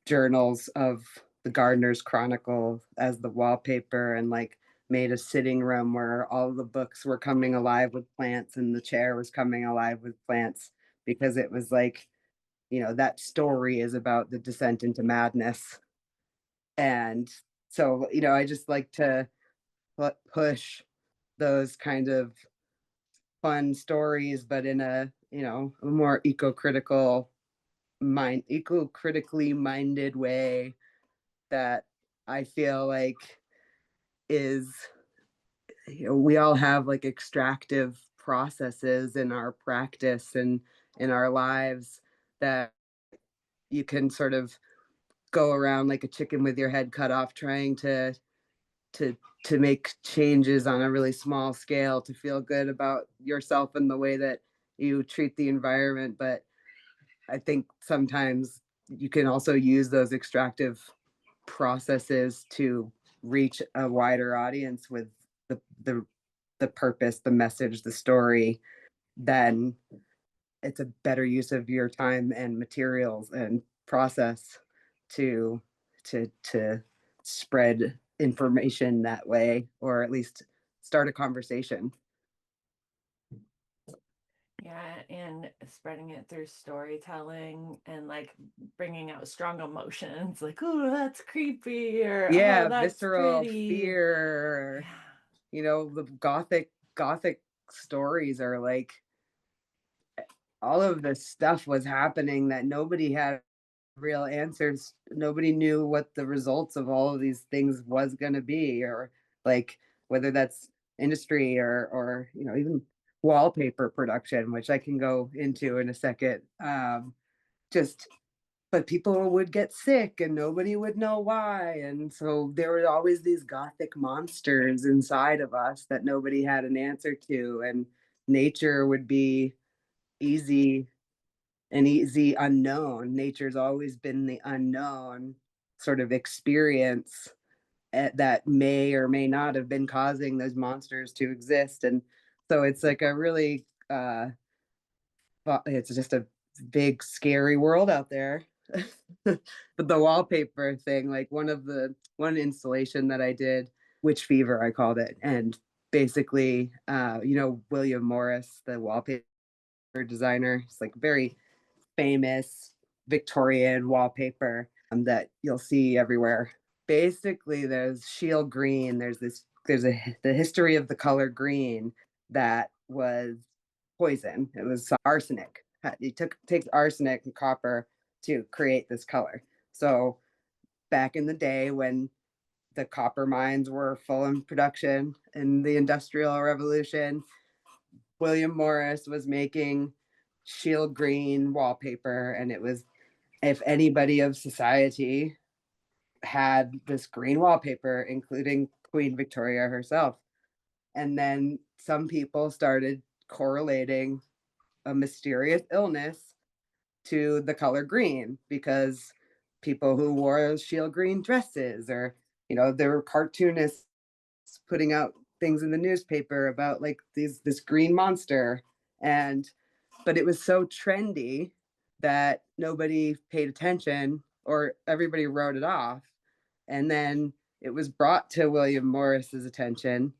journals of the Gardener's Chronicle as the wallpaper, and like made a sitting room where all the books were coming alive with plants and the chair was coming alive with plants, because it was like, that story is about the descent into madness. And so, I just like to push those kind of fun stories, but in a more eco-critically minded way that I feel like is, we all have like extractive processes in our practice and in our lives that you can sort of go around like a chicken with your head cut off, trying to to make changes on a really small scale to feel good about yourself and the way that you treat the environment. But I think sometimes you can also use those extractive processes to reach a wider audience with the the the purpose, the message, the story. Then it's a better use of your time and materials and process to to spread information that way, or at least start a conversation. Yeah, and spreading it through storytelling and like bringing out strong emotions, like, oh, that's creepy, or oh, Yeah, that's visceral pretty. fear. Yeah. The gothic stories are like all of this stuff was happening that nobody had real answers. Nobody knew what the results of all of these things was going to be, or like whether that's industry or even wallpaper production, which I can go into in a second. Just but people would get sick and nobody would know why, and so there were always these gothic monsters inside of us that nobody had an answer to, and nature would be easy an easy unknown. Nature's always been the unknown sort of experience that may or may not have been causing those monsters to exist. And so it's like a really, it's just a big, scary world out there. But the wallpaper thing, like one installation that I did, Witch Fever, I called it. And basically, William Morris, the wallpaper designer, it's like very famous Victorian wallpaper that you'll see everywhere. Basically, there's shield green. The history of the color green that was poison. It was arsenic. It takes arsenic and copper to create this color. So back in the day when the copper mines were full in production in the Industrial Revolution, William Morris was making shield green wallpaper, and it was, if anybody of society had this green wallpaper, including Queen Victoria herself. And then some people started correlating a mysterious illness to the color green because people who wore shield green dresses, or there were cartoonists putting out things in the newspaper about like this green monster. And but it was so trendy that nobody paid attention, or everybody wrote it off. And then it was brought to William Morris's attention,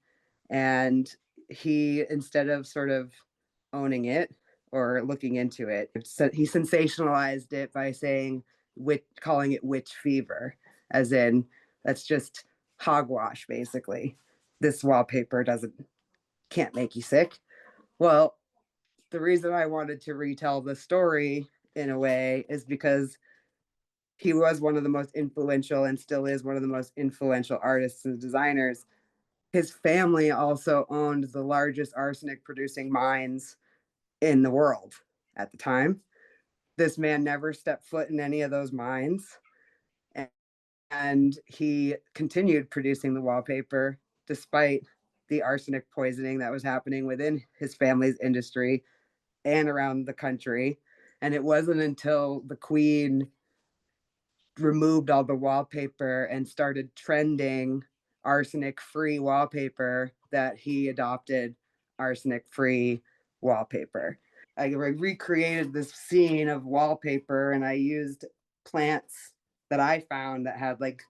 and he, instead of sort of owning it or looking into it, he sensationalized it by calling it witch fever, as in that's just hogwash. Basically, this wallpaper can't make you sick. Well, the reason I wanted to retell the story in a way is because he was one of the most influential, and still is one of the most influential artists and designers. His family also owned the largest arsenic producing mines in the world at the time. This man never stepped foot in any of those mines, and he continued producing the wallpaper despite the arsenic poisoning that was happening within his family's industry and around the country. And it wasn't until the Queen removed all the wallpaper and started trending arsenic free wallpaper that he adopted arsenic free wallpaper. I recreated this scene of wallpaper, and I used plants that I found that had like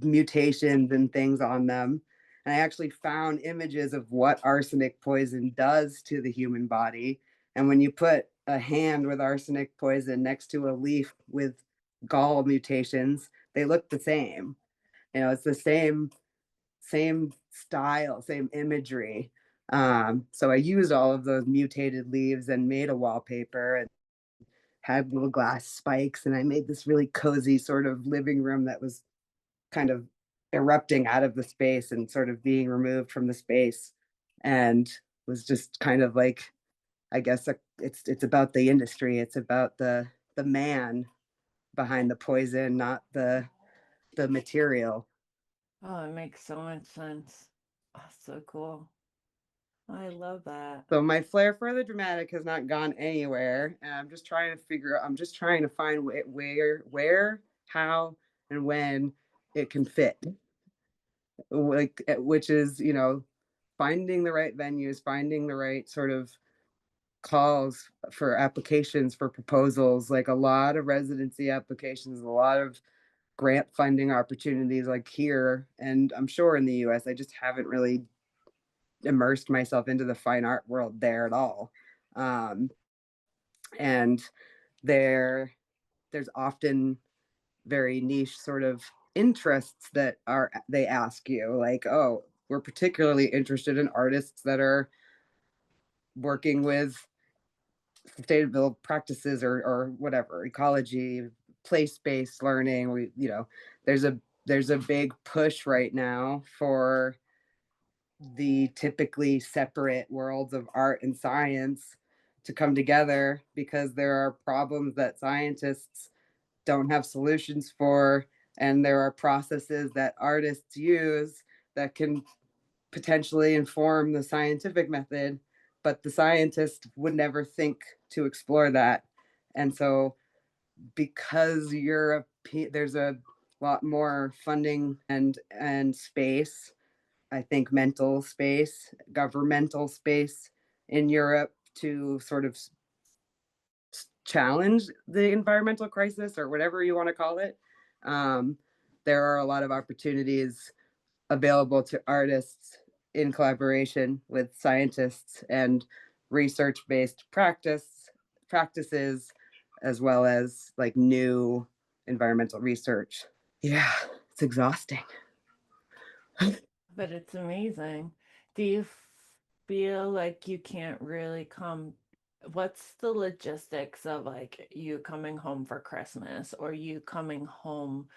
mutations and things on them. And I actually found images of what arsenic poison does to the human body. And when you put a hand with arsenic poison next to a leaf with gall mutations, they look the same. It's the same style, same imagery. So I used all of those mutated leaves and made a wallpaper, and had little glass spikes, and I made this really cozy sort of living room that was kind of erupting out of the space and sort of being removed from the space, and was just kind of like, I guess, it's about the industry. It's about the man behind the poison, not the material. Oh, it makes so much sense. Oh, so cool. I love that. So my flair for the dramatic has not gone anywhere, and I'm just trying to figure out. I'm just trying to find where, how, and when it can fit. Like, which is, finding the right venues, finding the right sort of calls for applications for proposals, like a lot of residency applications, a lot of grant funding opportunities like here, and I'm sure in the US. I just haven't really immersed myself into the fine art world there at all. Um, and there there's often very niche sort of interests that are they ask you like, oh, we're particularly interested in artists that are working with sustainable practices or whatever, ecology, place-based learning. There's a there's a big push right now for the typically separate worlds of art and science to come together because there are problems that scientists don't have solutions for, and there are processes that artists use that can potentially inform the scientific method, but the scientist would never think to explore that. And so, because there's a lot more funding and space, I think mental space, governmental space in Europe to sort of challenge the environmental crisis or whatever you want to call it. Um, there are a lot of opportunities available to artists in collaboration with scientists and research-based practices, as well as like new environmental research. Yeah, it's exhausting. But it's amazing. Do you feel like you can't really come? What's the logistics of like you coming home for Christmas or you coming home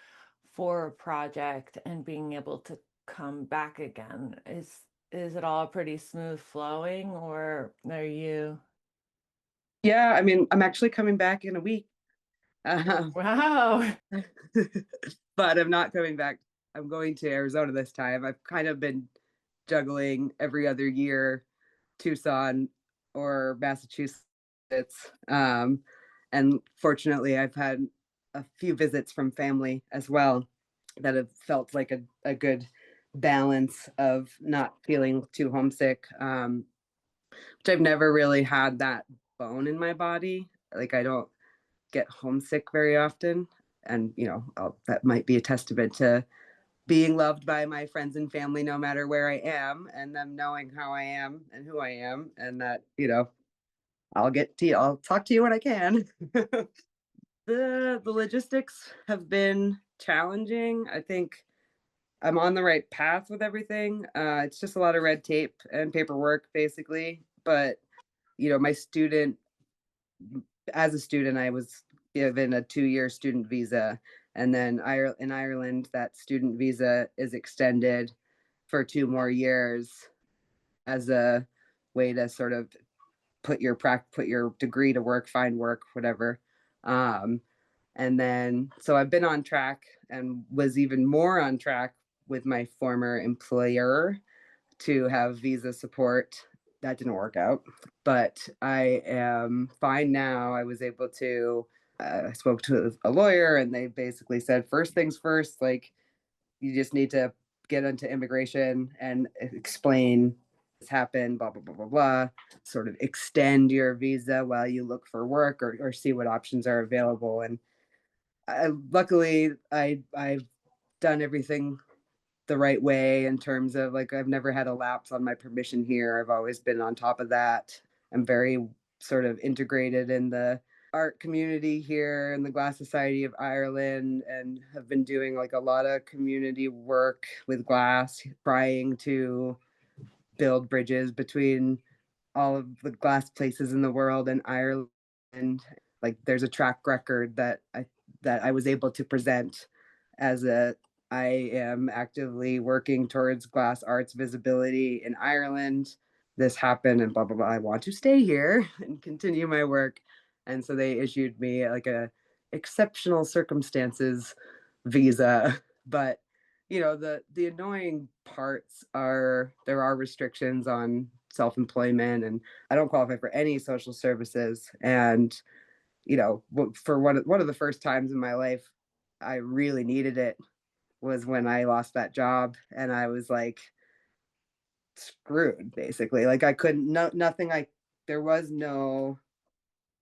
for a project and being able to come back again? Is it all pretty smooth flowing or are you? Yeah, I mean, I'm actually coming back in a week. Uh, Wow. but I'm not coming back. I'm going to Arizona this time. I've kind of been juggling every other year, Tucson or Massachusetts. Um, and fortunately, I've had a few visits from family as well that have felt like a good balance of not feeling too homesick, which I've never really had that bone in my body. Like, I don't get homesick very often. And, that might be a testament to being loved by my friends and family no matter where I am, and them knowing how I am and who I am, and that, I'll talk to you when I can. The logistics have been challenging. I think I'm on the right path with everything. It's just a lot of red tape and paperwork, basically. But my student as a student, I was given a 2-year student visa, and then in Ireland, that student visa is extended for 2 more years as a way to sort of put your degree to work, find work, whatever. Um, and then so I've been on track and was even more on track with my former employer to have visa support. That didn't work out, but I am fine now. I was able to, I spoke to a lawyer and they basically said, first things first, like, you just need to get into immigration and explain this happened, blah, blah, blah, blah, blah, sort of extend your visa while you look for work or see what options are available. And luckily, I've done everything the right way in terms of, like, I've never had a lapse on my permission here. I've always been on top of that. I'm very sort of integrated in the art community here in the Glass Society of Ireland and have been doing like a lot of community work with glass, trying to build bridges between all of the glass places in the world and Ireland. Like, there's a track record that I was able to present as a I am actively working towards glass arts visibility in Ireland. This happened and blah blah blah. I want to stay here and continue my work. And so they issued me like a exceptional circumstances visa. But the annoying parts are there are restrictions on self-employment, and I don't qualify for any social services. And for one of the first times in my life I really needed it was when I lost that job, and I was like screwed basically. Like, I couldn't no nothing I there was no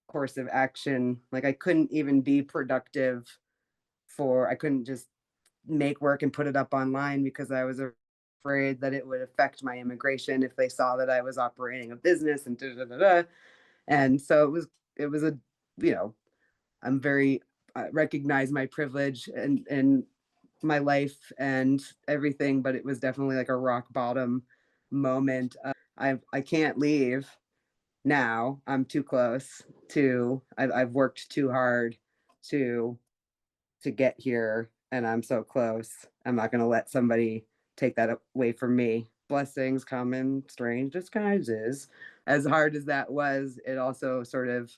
course of action. Like, I couldn't even be productive I couldn't just make work and put it up online because I was afraid that it would affect my immigration if they saw that I was operating a business and da da da da. And so it was a you know I'm very recognize my privilege and my life and everything, but it was definitely like a rock bottom moment. I can't leave now. I'm too close to. I've worked too hard to get here, and I'm so close. I'm not going to let somebody take that away from me. Blessings come in strange disguises. As hard as that was, it also sort of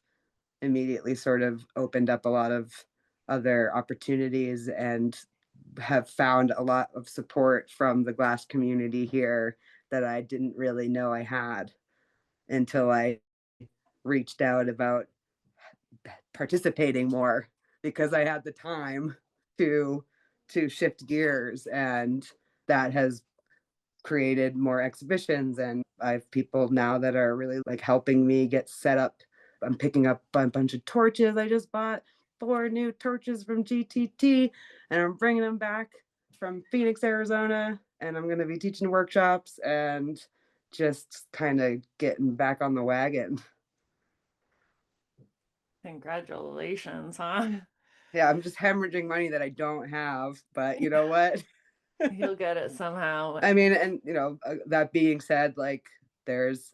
immediately sort of opened up a lot of other opportunities, and have found a lot of support from the glass community here that I didn't really know I had until I reached out about participating more because I had the time to shift gears, and that has created more exhibitions, and I have people now that are really like helping me get set up. I'm picking up a bunch of torches. I just bought 4 new torches from GTT, and I'm bringing them back from Phoenix, Arizona, and I'm going to be teaching workshops and just kind of getting back on the wagon. Congratulations, huh? Yeah, I'm just hemorrhaging money that I don't have, but you know what? You'll get it somehow. I mean, and that being said, like there's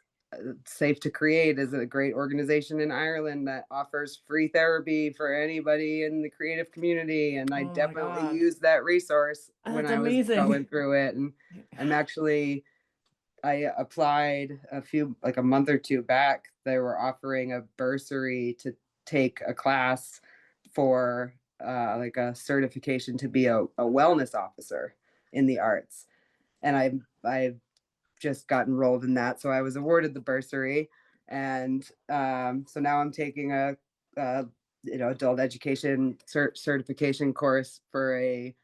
Safe to Create is a great organization in Ireland that offers free therapy for anybody in the creative community, and I Oh my definitely God. used that resource when That's I was going amazing. through it. And I'm actually I applied like a month or two back. They were offering a bursary to take a class for like a certification to be a wellness officer in the arts, and I just got enrolled in that, so I was awarded the bursary, and so now I'm taking a adult education certification course for a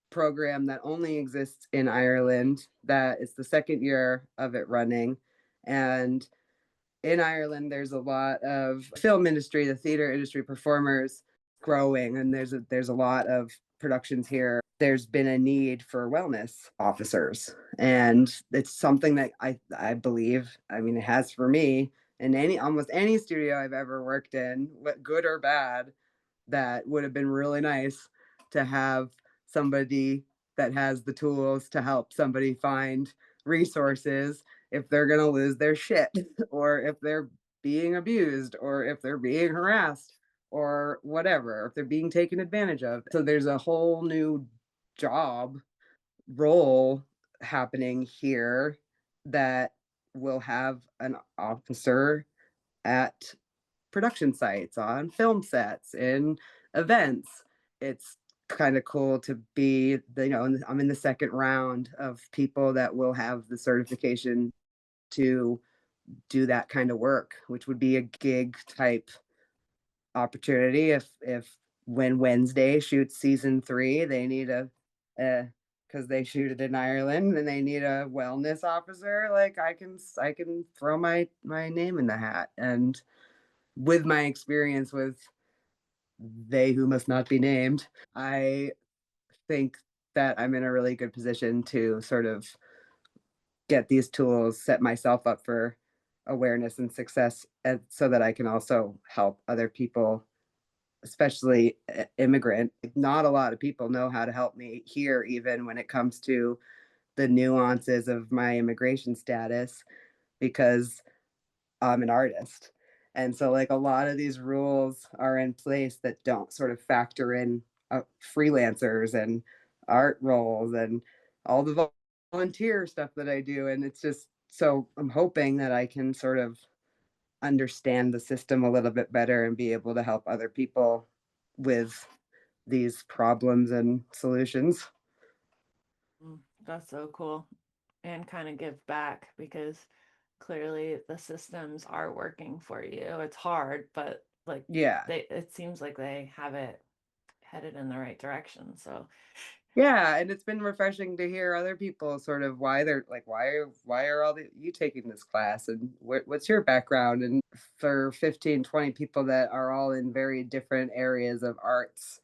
program that only exists in Ireland. That is the second year of it running, and in Ireland, there's a lot of film industry, the theater industry, performers growing, and there's a lot of productions here. There's been a need for wellness officers, and it's something that I believe. I mean, it has for me in any almost any studio I've ever worked in, what good or bad, that would have been really nice to have somebody that has the tools to help somebody find resources if they're going to lose their shit or if they're being abused or if they're being harassed or whatever, if they're being taken advantage of. So there's a whole new job role happening here that will have an officer at production sites, on film sets, in events. It's kind of cool to be, I'm in the second round of people that will have the certification to do that kind of work, which would be a gig type opportunity. If when Wednesday shoots season 3, they need because they shoot it in Ireland and they need a wellness officer, like I can throw my name in the hat. And with my experience with they who must not be named, I think that I'm in a really good position to sort of get these tools, set myself up for awareness and success, and so that I can also help other people, especially immigrant. Not a lot of people know how to help me here, even when it comes to the nuances of my immigration status, because I'm an artist. And so, like, a lot of these rules are in place that don't sort of factor in freelancers and art roles and all the volunteer stuff that I do. And it's just so I'm hoping that I can sort of understand the system a little bit better and be able to help other people with these problems and solutions. That's so cool. And kind of give back because clearly the systems are working for you. It's hard, but like Yeah. it seems like they have it headed in the right direction. So, Yeah, and it's been refreshing to hear other people sort of why they're like, why are you taking this class, and what's your background? And for 15, 20 people that are all in very different areas of arts,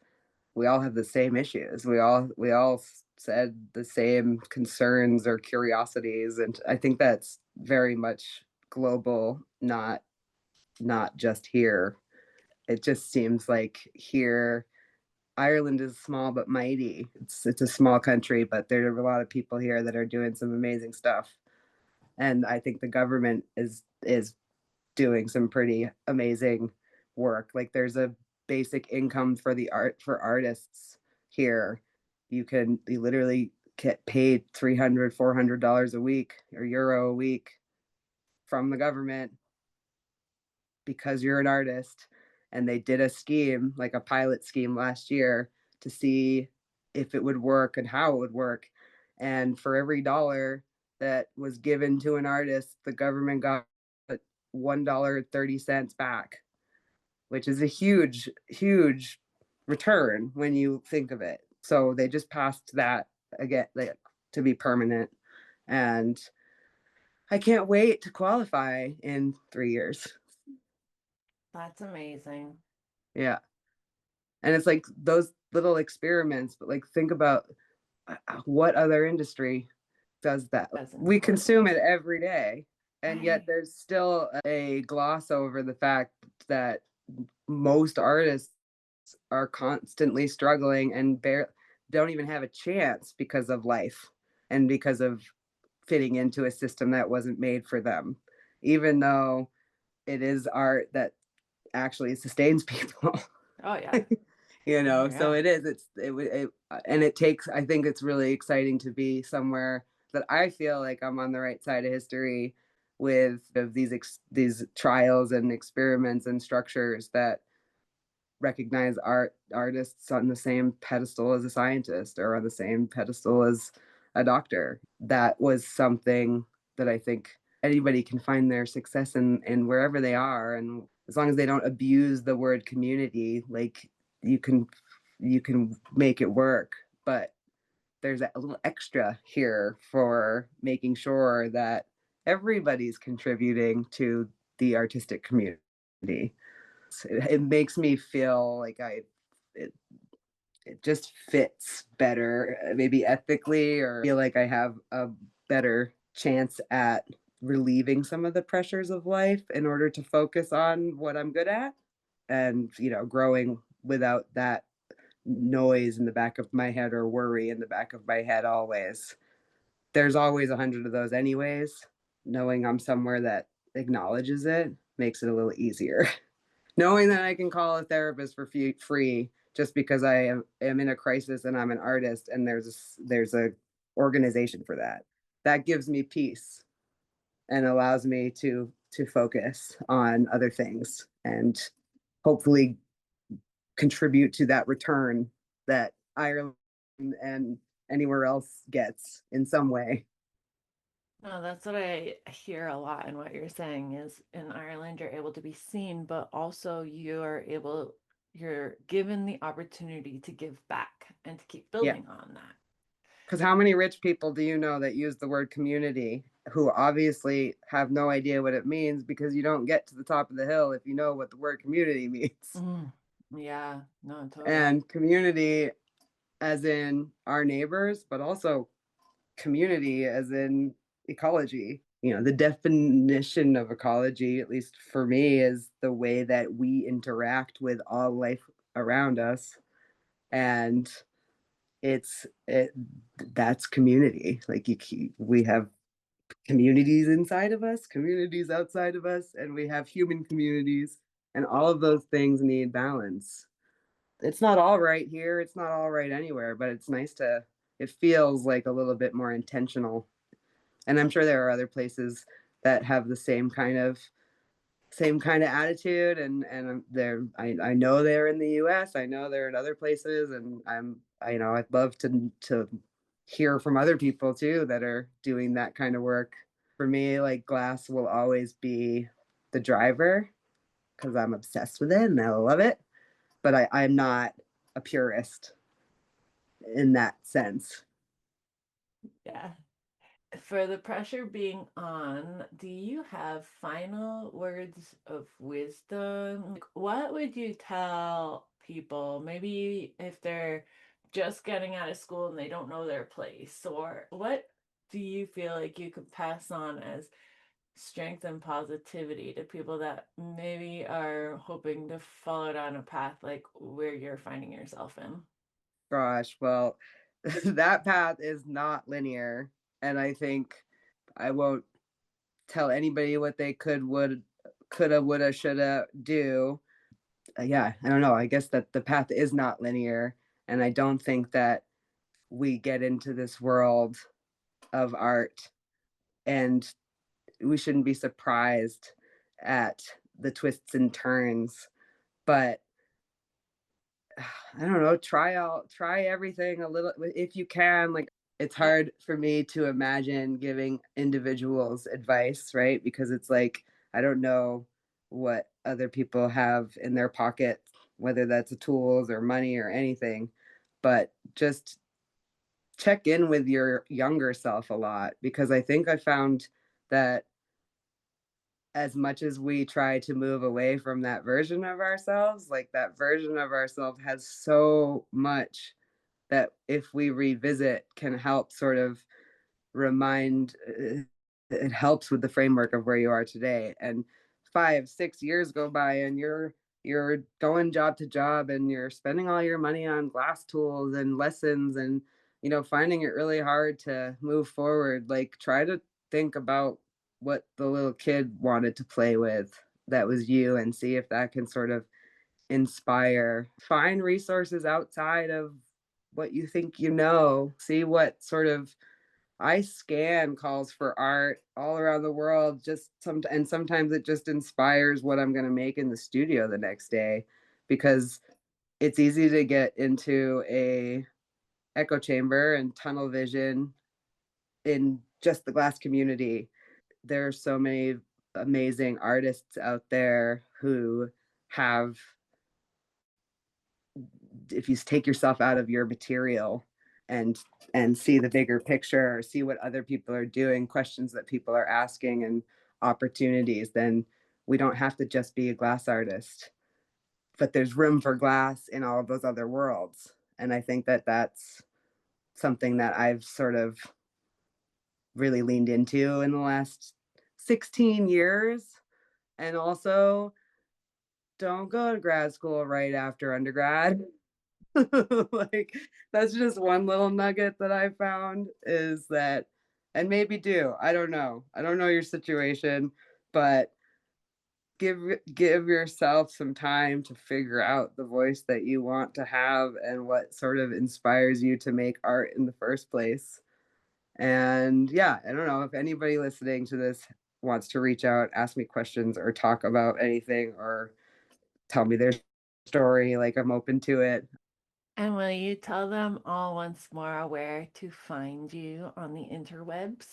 we all have the same issues. We all said the same concerns or curiosities, and I think that's very much global, not just here. It just seems like here Ireland is small but mighty. It's a small country, but there are a lot of people here that are doing some amazing stuff. And I think the government is doing some pretty amazing work. Like there's a basic income for the artists here. You literally get paid 300 $400 a week or euro a week from the government because you're an artist. And they did a scheme, like a pilot scheme last year, to see if it would work and how it would work. And for every dollar that was given to an artist, the government got $1.30 back, which is a huge, huge return when you think of it. So they just passed that again, like, to be permanent. And I can't wait to qualify in 3 years. That's amazing. Yeah. And it's like those little experiments, but like think about what other industry does that. That's We consume it important. every day, and yet Right. there's still a gloss over the fact that most artists are constantly struggling and don't even have a chance because of life and because of fitting into a system that wasn't made for them, even though it is art that actually sustains people. Oh yeah. Oh So yeah. it is, and it takes, I think it's really exciting to be somewhere that I feel like I'm on the right side of history with of these trials and experiments and structures that recognize artists on the same pedestal as a scientist or on the same pedestal as a doctor. That was something that I think anybody can find their success in wherever they are, and as long as they don't abuse the word community, like you can you can make it work. But there's a little extra here for making sure that everybody's contributing to the artistic community. It makes me feel like it, it just fits better, maybe ethically, or feel like I have a better chance at relieving some of the pressures of life in order to focus on what I'm good at, and growing without that noise in the back of my head or worry in the back of my head always. There's always 100 of those anyways. Knowing I'm somewhere that acknowledges it makes it a little easier. Knowing that I can call a therapist for free just because I am in a crisis and I'm an artist, and there's a organization for that. That gives me peace and allows me to focus on other things and hopefully contribute to that return that Ireland and anywhere else gets in some way. No, that's what I hear a lot in what you're saying is in Ireland you're able to be seen, but also you're given the opportunity to give back and to keep Yeah. building on that. Because how many rich people do you know that use the word community who obviously have no idea what it means, because you don't get to the top of the hill if you know what the word community means. Mm, yeah, no, totally. And community as in our neighbors, but also community as in ecology. The definition of ecology, at least for me, is the way that we interact with all life around us. And it that's community. Like we have communities inside of us, communities outside of us, and we have human communities, and all of those things need balance. It's not all right here, it's not all right anywhere, but it's nice to it feels like a little bit more intentional. And I'm sure there are other places that have the same kind of attitude, and I know they're in the US, I know they're in other places, and I'd love to hear from other people too that are doing that kind of work. For me, like, glass will always be the driver because I'm obsessed with it and I love it, but I'm not a purist in that sense. Yeah. For the pressure being on, do you have final words of wisdom? Like, what would you tell people, maybe if they're just getting out of school and they don't know their place? Or what do you feel like you could pass on as strength and positivity to people that maybe are hoping to follow down a path like where you're finding yourself in? Gosh, well, that path is not linear, and I think I won't tell anybody what they coulda, woulda, shoulda do. Yeah, I don't know. I guess that the path is not linear, and I don't think that we get into this world of art and we shouldn't be surprised at the twists and turns. But I don't know, try everything a little if you can. Like, it's hard for me to imagine giving individuals advice, right? Because it's like I don't know what other people have in their pocket, whether that's tools or money or anything. But just check in with your younger self a lot, because I think I found that as much as we try to move away from that version of ourselves, like that version of ourselves has so much that if we revisit can help sort of remind it helps with the framework of where you are today. And 5 6 years go by and you're going job to job and you're spending all your money on glass tools and lessons, and finding it really hard to move forward. Like, try to think about what the little kid wanted to play with that was you, and see if that can sort of inspire. Find resources outside of what you think, see what sort of I scan calls for art all around the world. And sometimes it just inspires what I'm going to make in the studio the next day, because it's easy to get into a echo chamber and tunnel vision in just the glass community. There are so many amazing artists out there who have, if you take yourself out of your material and see the bigger picture, or see what other people are doing, questions that people are asking, and opportunities, then we don't have to just be a glass artist, but there's room for glass in all of those other worlds. And I think that that's something that I've sort of really leaned into in the last 16 years. And also, don't go to grad school right after undergrad. Like, that's just one little nugget that I found, is that, and maybe do. I don't know your situation, but give yourself some time to figure out the voice that you want to have and what sort of inspires you to make art in the first place. And yeah, I don't know if anybody listening to this wants to reach out, ask me questions, or talk about anything, or tell me their story, like, I'm open to it. And will you tell them all once more where to find you on the interwebs?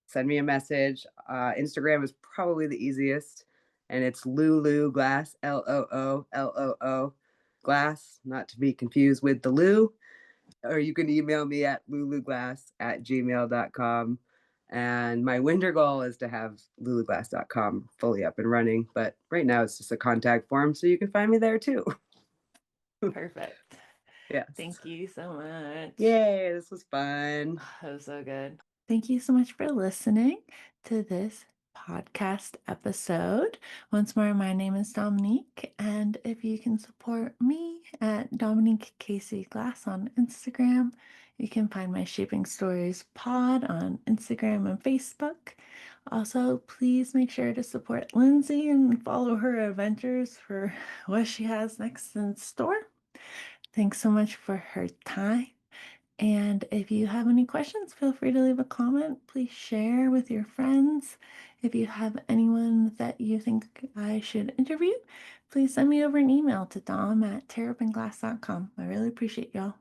Send me a message. Instagram is probably the easiest, and it's Lulu Glass, LOO Glass, not to be confused with the Lou. Or you can email me at luluglass@gmail.com. And my winter goal is to have luluglass.com fully up and running, but right now it's just a contact form, so you can find me there too. Perfect. Yes. Thank you so much. Yay, this was fun. That was so good. Thank you so much for listening to this podcast episode. Once more, my name is Dominique, and if you can support me at Dominique Casey Glass on Instagram, you can find my Shaping Stories pod on Instagram and Facebook. Also, please make sure to support Lindsay and follow her adventures for what she has next in store. Thanks so much for her time. And if you have any questions, feel free to leave a comment. Please share with your friends. If you have anyone that you think I should interview, please send me over an email to dom@terrapinglass.com. I really appreciate y'all.